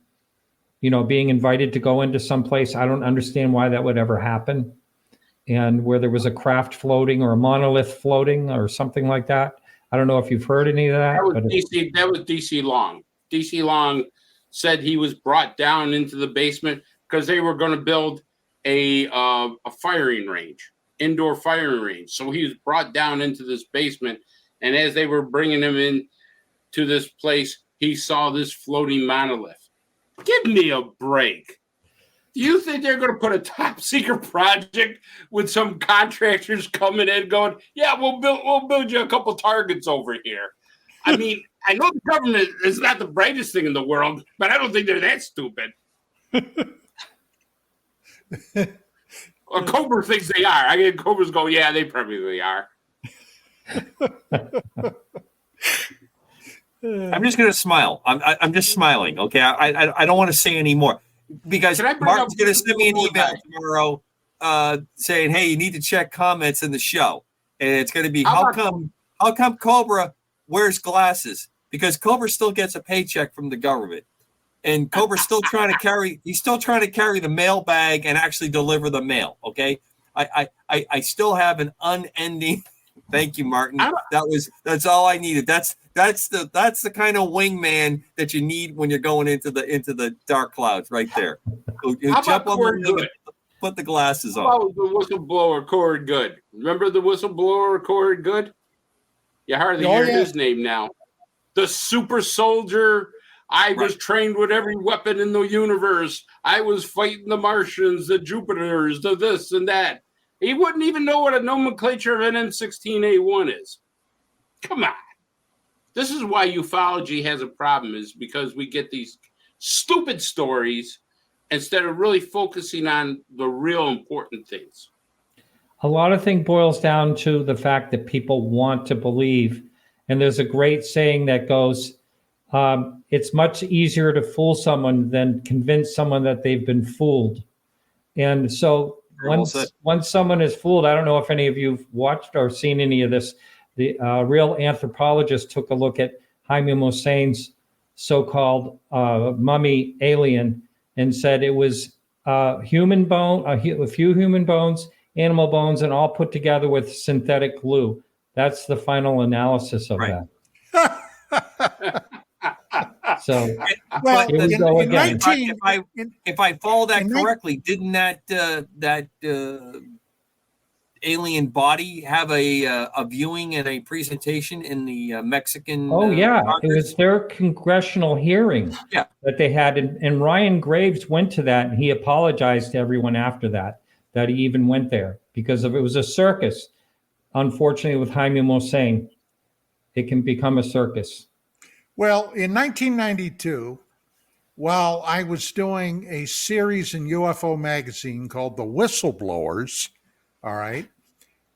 being invited to go into some place. I don't understand why that would ever happen. And where there was a craft floating or a monolith floating or something like that. I don't know if you've heard any of that. That was DC Long. DC Long said he was brought down into the basement because they were going to build a firing range, indoor firing range. So he was brought down into this basement, and as they were bringing him in to this place, he saw this floating monolith. Give me a break. Do you think they're going to put a top secret project with some contractors coming in going, yeah, we'll build you a couple targets over here? I mean, I know the government is not the brightest thing in the world, but I don't think they're that stupid. Or Cobra thinks they are. I get Cobras go, yeah, they probably are. I'm just going to smile. I'm just smiling. Okay. I don't want to say any more. because Can I bring Martin's up going to send me an one more email guy? tomorrow saying, "Hey, you need to check comments in the show," and it's going to be, How how come Cobra wears glasses? Because Cobra still gets a paycheck from the government, and Cobra's still trying to carry the mail bag and actually deliver the mail. Okay, I still have an unending. Thank you, Martin. That's all I needed. That's the kind of wingman that you need when you're going into the dark clouds, right there. How Jump about on Corey the Good? put the glasses on. How about the whistleblower Corey Good? Remember the whistleblower Corey Good? You hardly hear his name now. The super soldier. I was trained with every weapon in the universe. I was fighting the Martians, the Jupiters, the this and that. He wouldn't even know what a nomenclature of an N16A1 is. Come on. This is why ufology has a problem, is because we get these stupid stories instead of really focusing on the real important things. A lot of things boils down to the fact that people want to believe. And there's a great saying that goes, it's much easier to fool someone than convince someone that they've been fooled. And so once someone is fooled, I don't know if any of you've watched or seen any of this. The real anthropologist took a look at Jaime Maussan's so-called mummy alien and said it was human bone, a few human bones, animal bones, and all put together with synthetic glue. That's the final analysis of that. So, well, here we go again. If I follow that correctly, didn't that alien body have a viewing and a presentation in the Mexican? Oh yeah, Congress? it was their congressional hearing that they had, and Ryan Graves went to that, and he apologized to everyone after that he even went there, because it was a circus. Unfortunately, with Jaime Maussan, it can become a circus. Well, in 1992, while I was doing a series in UFO magazine called The Whistleblowers, all right,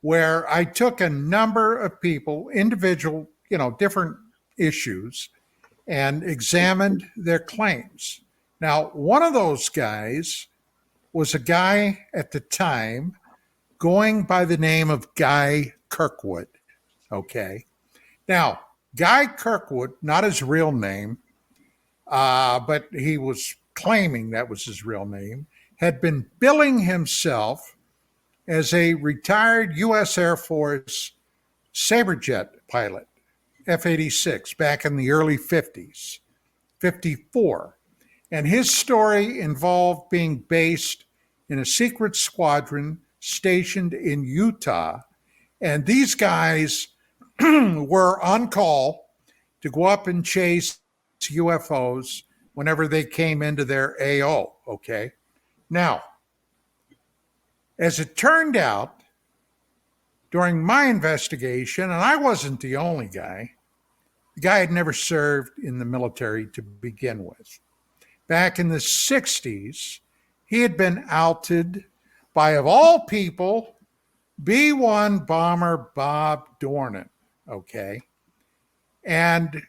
where I took a number of people, individual, different issues, and examined their claims. Now, one of those guys was a guy at the time going by the name of Guy Kirkwood, okay? Now, Guy Kirkwood, not his real name, but he was claiming that was his real name, had been billing himself as a retired U.S. Air Force Saberjet pilot, F-86, back in the early 50s, 54. And his story involved being based in a secret squadron stationed in Utah. And these guys were on call to go up and chase UFOs whenever they came into their AO, okay? Now, as it turned out, during my investigation, and I wasn't the only guy, the guy had never served in the military to begin with. Back in the 60s, he had been outed by, of all people, B-1 bomber Bob Dornan, okay? And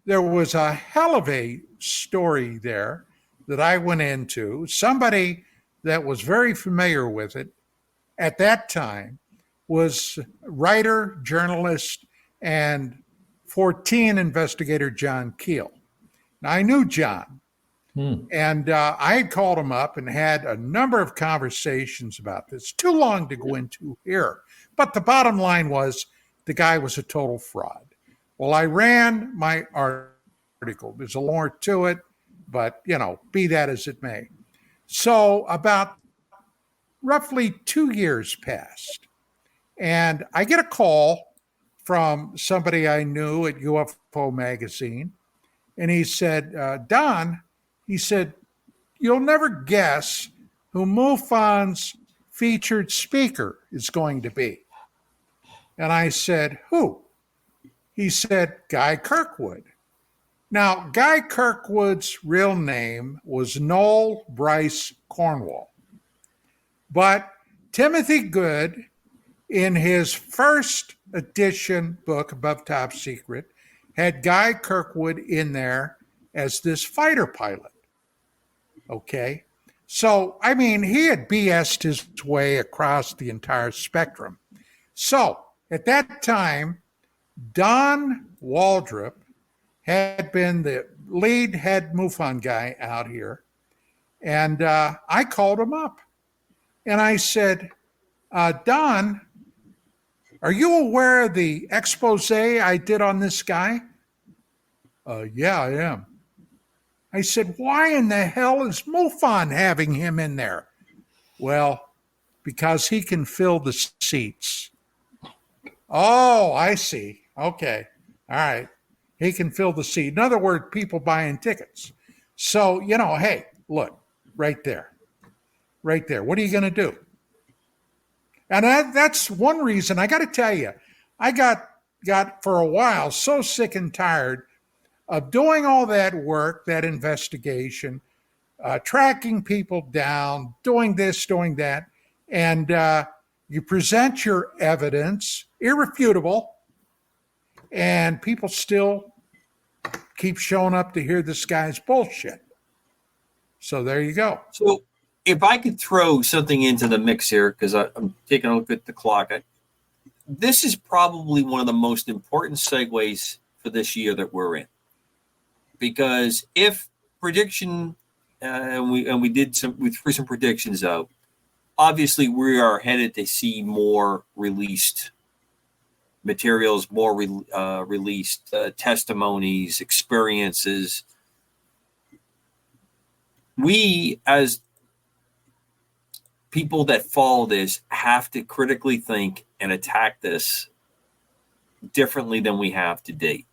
there was a hell of a story there that I went into. Somebody that was very familiar with it at that time was writer, journalist, and 14 investigator John Keel. Now, I knew John, and I had called him up and had a number of conversations about this. Too long to go into here. But the bottom line was the guy was a total fraud. Well, I ran my article. There's a lot more to it, but, be that as it may. So about roughly 2 years passed, and I get a call from somebody I knew at UFO Magazine, and he said, Don, he said, you'll never guess who MUFON's featured speaker is going to be. And I said, who? He said, Guy Kirkwood. Now, Guy Kirkwood's real name was Noel Bryce Cornwall. But Timothy Good, in his first edition book, Above Top Secret, had Guy Kirkwood in there as this fighter pilot. Okay. So, I mean, he had BS'd his way across the entire spectrum. So, at that time, Don Waldrop had been the lead head MUFON guy out here. And I called him up and I said, Don, are you aware of the expose I did on this guy? Yeah, I am. I said, why in the hell is MUFON having him in there? Well, because he can fill the seats. Oh, I see. Okay. All right. He can fill the seat. In other words, people buying tickets. So, hey, look, right there. Right there. What are you going to do? And that's one reason, I got to tell you, I got for a while so sick and tired of doing all that work, that investigation, tracking people down, doing this, doing that. And you present your evidence, irrefutable, and people still keep showing up to hear this guy's bullshit. So there you go. So if I could throw something into the mix here, because I'm taking a look at the clock, this is probably one of the most important segues for this year that we're in. Because if prediction, we threw some predictions out, obviously we are headed to see more released materials, more released testimonies, experiences. We, as people that follow this, have to critically think and attack this differently than we have to date.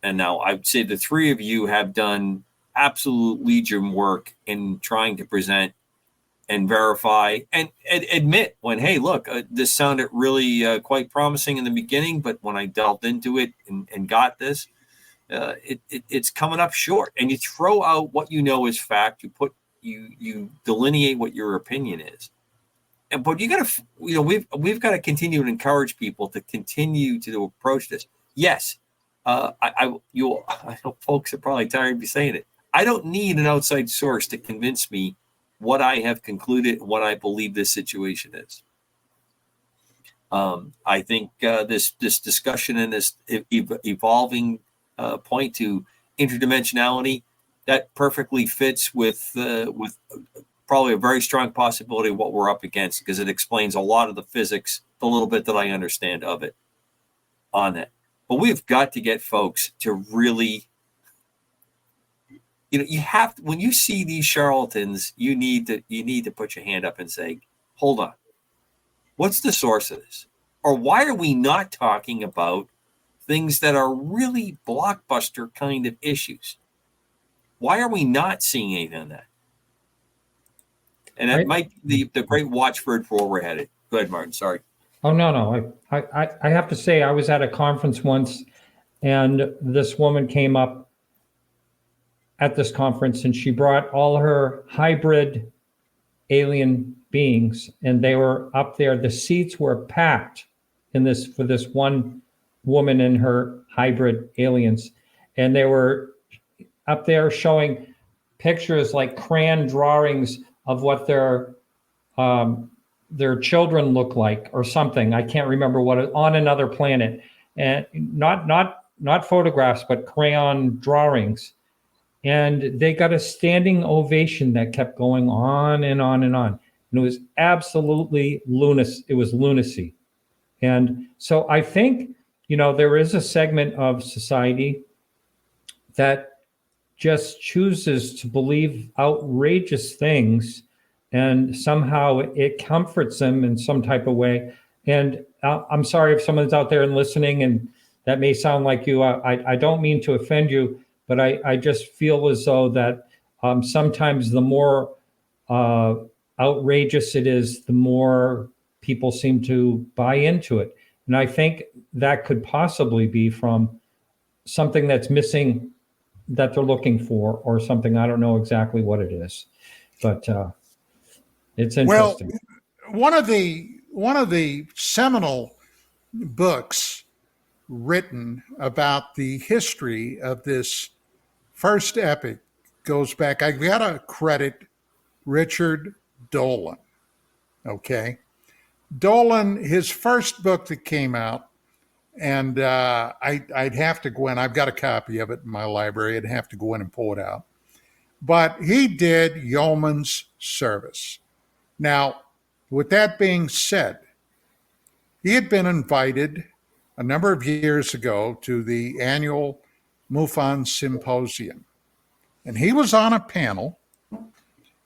And now I'd say the three of you have done absolute legion work in trying to present and verify and admit when, hey, look, this sounded really quite promising in the beginning, but when I delved into it and got this, it's coming up short. And you throw out what you know is fact. You delineate what your opinion is. But you got to, we've got to continue to encourage people to continue to approach this. Yes. I know folks are probably tired of me saying it. I don't need an outside source to convince me what I have concluded, what I believe this situation is. I think this discussion and this evolving point to interdimensionality, that perfectly fits with probably a very strong possibility of what we're up against, because it explains a lot of the physics, the little bit that I understand of it on that. But we've got to get folks to really, you have to, when you see these charlatans, you need to put your hand up and say, hold on, what's the source of this? Or why are we not talking about things that are really blockbuster kind of issues? Why are we not seeing anything on that? And that might be the great watchword for where we're headed. Go ahead, Martin. Sorry. Oh, no. I have to say, I was at a conference once, and this woman came up at this conference, and she brought all her hybrid alien beings, and they were up there. The seats were packed for this one woman and her hybrid aliens, and they were up there showing pictures like crayon drawings of what their children look like or something. I can't remember what, on another planet, and not photographs, but crayon drawings. And they got a standing ovation that kept going on and on and on. And it was absolutely lunacy. It was lunacy. And so I think, there is a segment of society that just chooses to believe outrageous things, and somehow it comforts them in some type of way. And I'm sorry if someone's out there and listening, and that may sound like you. I don't mean to offend you, but I just feel as though that sometimes the more outrageous it is, the more people seem to buy into it. And I think that could possibly be from something that's missing that they're looking for, or something. I don't know exactly what it is, but it's interesting. Well, one of the seminal books written about the history of this first epic goes back. I got to credit Richard Dolan. Okay. Dolan, his first book that came out, and I'd have to go in. I've got a copy of it in my library. I'd have to go in and pull it out. But he did yeoman's service. Now, with that being said, he had been invited a number of years ago to the annual MUFON Symposium. And he was on a panel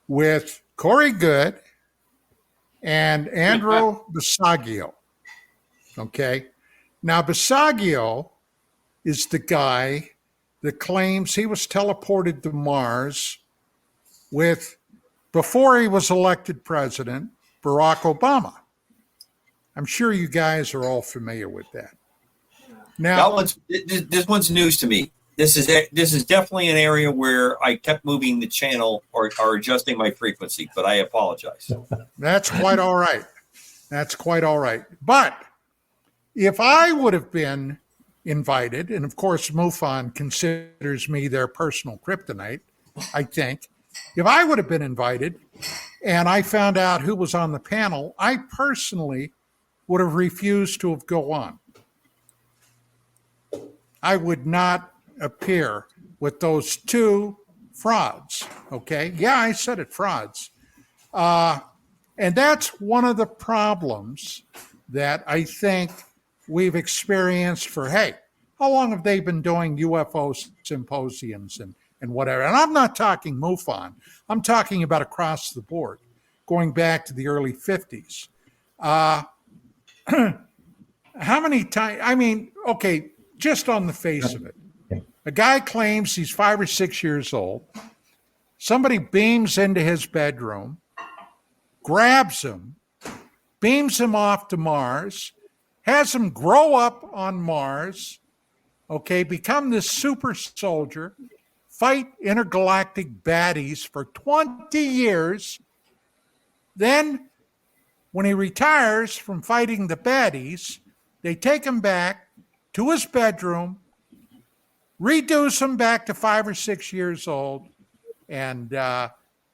with Corey Good and Andrew Basaggio. Okay. Now, Basaggio is the guy that claims he was teleported to Mars with, before he was elected president, Barack Obama. I'm sure you guys are all familiar with that. Now, this one's news to me. This is definitely an area where I kept moving the channel or adjusting my frequency, but I apologize. That's quite all right. That's quite all right. But if I would have been invited, and of course MUFON considers me their personal kryptonite, I think. If I would have been invited and I found out who was on the panel, I personally would have refused to have go on. I would not appear with those two frauds. Okay. Yeah, I said it, frauds. And that's one of the problems that I think we've experienced for, hey, how long have they been doing UFO symposiums and whatever? And I'm not talking MUFON. I'm talking about across the board, going back to the early 50s. How many times? I mean, okay, just on the face of it, a guy claims he's 5 or 6 years old. Somebody beams into his bedroom, grabs him, beams him off to Mars, has him grow up on Mars, okay, become this super soldier, fight intergalactic baddies for 20 years. Then, when he retires from fighting the baddies, they take him back to his bedroom, reduce him back to 5 or 6 years old, and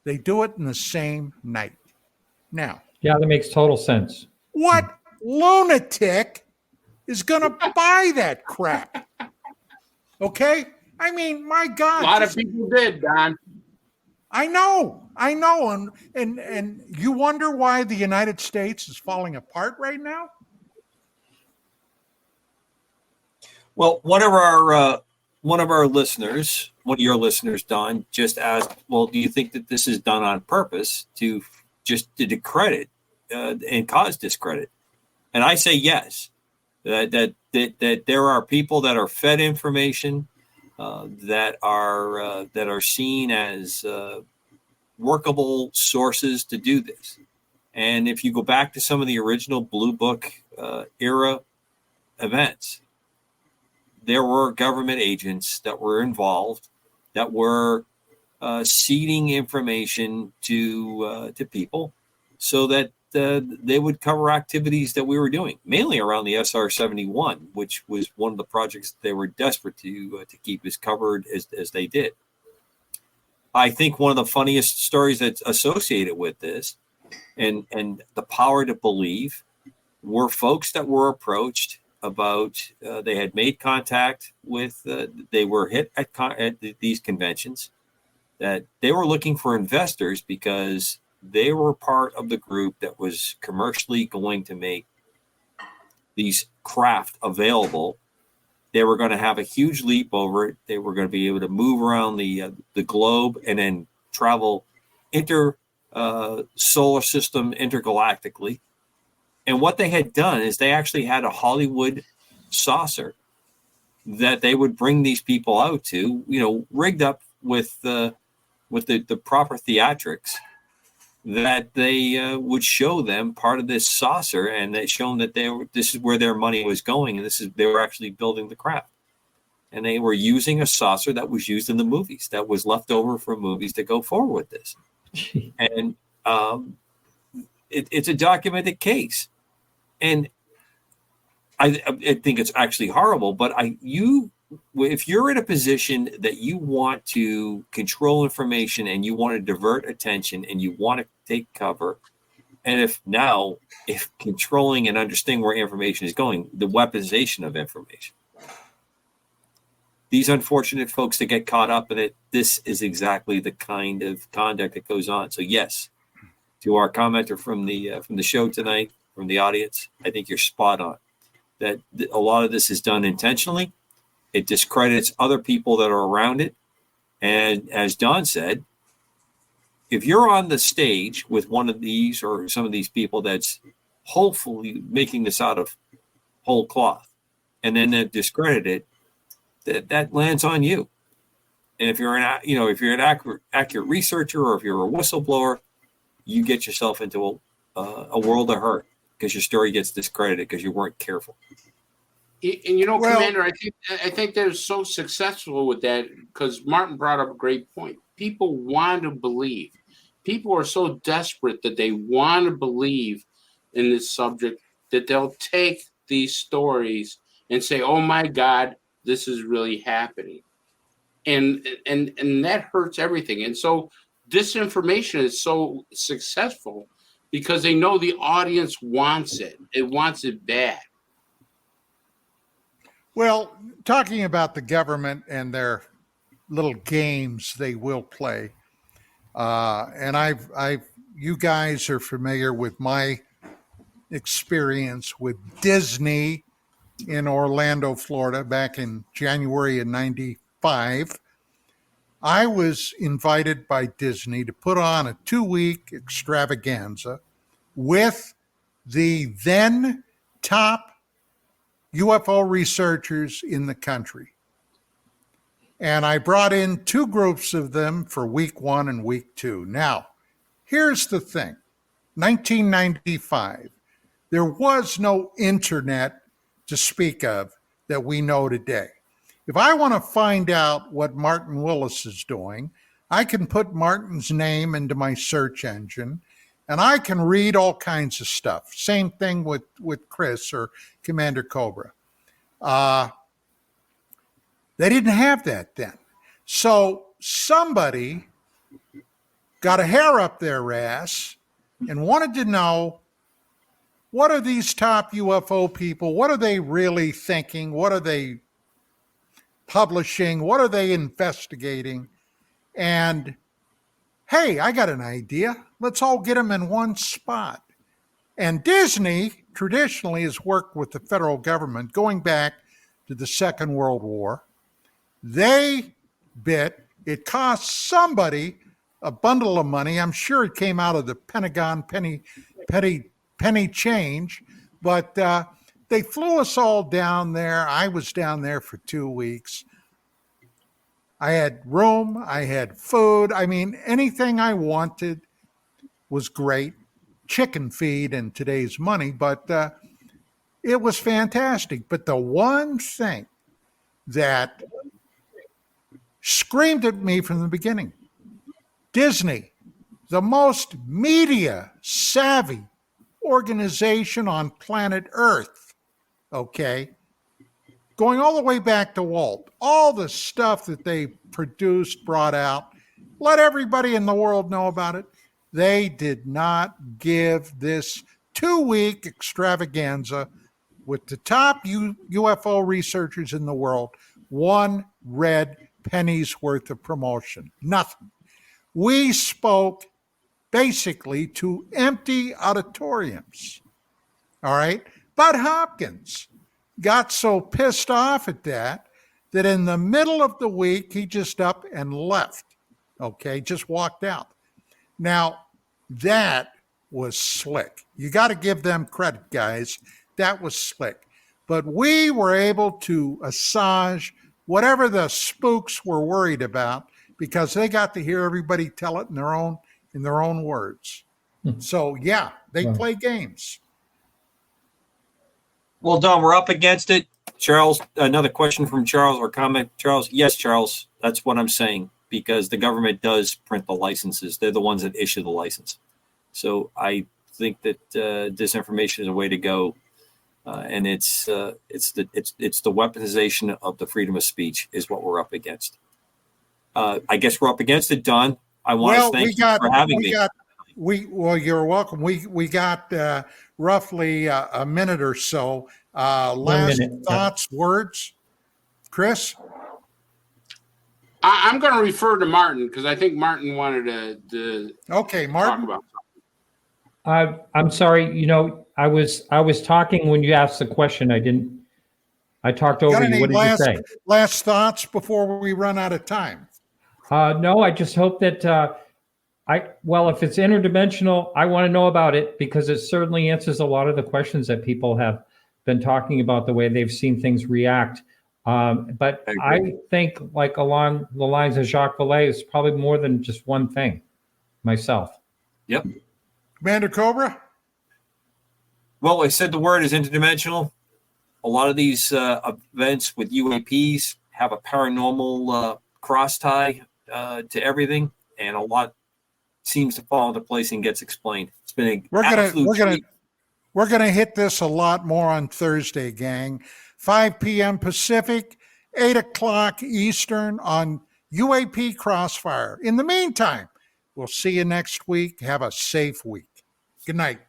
they do it in the same night. Now, yeah, that makes total sense. What lunatic is going to buy that crap? Okay? I mean, my God. A lot of people did, Don. I know. And you wonder why the United States is falling apart right now? Well, one of our listeners, one of your listeners, Don, just asked, well, do you think that this is done on purpose to discredit and cause discredit? And I say yes, that there are people that are fed information that are seen as workable sources to do this. And if you go back to some of the original Blue Book era events, there were government agents that were involved that were seeding information to people so that they would cover activities that we were doing, mainly around the SR-71, which was one of the projects they were desperate to keep as covered as they did. I think one of the funniest stories that's associated with this and the power to believe were folks that were approached about they had made contact with they were hit at these conventions, that they were looking for investors because they were part of the group that was commercially going to make these craft available. They were going to have a huge leap over it. They were going to be able to move around the globe and then travel solar system intergalactically. And what they had done is they actually had a Hollywood saucer that they would bring these people out to, rigged up with the proper theatrics, that they would show them part of this saucer, and they shown that this is where their money was going, and they were actually building the craft, and they were using a saucer that was used in the movies, that was left over from movies to go forward with this. And it's a documented case, and I think it's actually horrible. But you if you're in a position that you want to control information and you want to divert attention and you want to take cover, and if controlling and understanding where information is going, the weaponization of information, these unfortunate folks that get caught up in it, this is exactly the kind of conduct that goes on. So yes, to our commenter from the show tonight, from the audience, I think you're spot on. That a lot of this is done intentionally. It discredits other people that are around it. And as Don said, if you're on the stage with one of these or some of these people that's hopefully making this out of whole cloth, and then they discredit it, that lands on you. And if you're an accurate researcher, or if you're a whistleblower, you get yourself into a world of hurt because your story gets discredited because you weren't careful. And Commander, I think they're so successful with that because Martin brought up a great point. People want to believe. People are so desperate that they want to believe in this subject that they'll take these stories and say, "Oh my God, this is really happening," and that hurts everything. And so disinformation is so successful because they know the audience wants it. It wants it bad. Well, talking about the government and their little games they will play, and you guys are familiar with my experience with Disney in Orlando, Florida, back in January of '95. I was invited by Disney to put on a 2-week extravaganza with the then top UFO researchers in the country. And I brought in 2 groups of them for week 1 and week 2. Now, here's the thing. 1995, there was no internet to speak of that we know today. If I want to find out what Martin Willis is doing, I can put Martin's name into my search engine and I can read all kinds of stuff. Same thing with Chris or Commander Cobra. They didn't have that then. So somebody got a hair up their ass and wanted to know, what are these top UFO people? What are they really thinking? What are they publishing? What are they investigating? And hey, I got an idea. Let's all get them in one spot. And Disney traditionally has worked with the federal government going back to the Second World War. It cost somebody a bundle of money. I'm sure it came out of the Pentagon penny change, but they flew us all down there. I was down there for 2 weeks. I had room, I had food. I mean, anything I wanted was great. Chicken feed in today's money, but it was fantastic. But the one thing that screamed at me from the beginning, Disney, the most media savvy organization on planet Earth, okay? Going all the way back to Walt, all the stuff that they produced, brought out, let everybody in the world know about it. They did not give this 2-week extravaganza with the top UFO researchers in the world one red penny's worth of promotion. Nothing. We spoke basically to empty auditoriums. All right? Bud Hopkins got so pissed off at that in the middle of the week, he just up and left. Okay? Just walked out. Now, that was slick. You got to give them credit, guys. That was slick. But we were able to assuage whatever the spooks were worried about because they got to hear everybody tell it in their own words. So, yeah, they play games. Well, Don, we're up against it. Charles, another question from Charles or comment. Charles, yes, Charles, that's what I'm saying, because the government does print the licenses. They're the ones that issue the license. So I think that disinformation is a way to go. and it's the weaponization of the freedom of speech is what we're up against. I guess we're up against it, Don. I want to thank you for having me. Well, you're welcome. We got roughly a minute or so. Last thoughts, words, Chris. I'm going to refer to Martin because I think Martin wanted to okay, Martin. talk about something. I'm sorry. You know, I was talking when you asked the question. I talked over you. What did you say? Last thoughts before we run out of time. No, I just hope that if it's interdimensional, I want to know about it because it certainly answers a lot of the questions that people have been talking about the way they've seen things react. But I think, like along the lines of Jacques Vallée, it's probably more than just one thing. Myself. Yep. Commander Cobra. Well, I said the word is interdimensional. A lot of these events with UAPs have a paranormal cross tie to everything, and a lot seems to fall into place and gets explained. It's been we're gonna hit this a lot more on Thursday, gang. 5 p.m. Pacific, 8 o'clock Eastern on UAP-Crossfire. In the meantime, we'll see you next week. Have a safe week. Good night.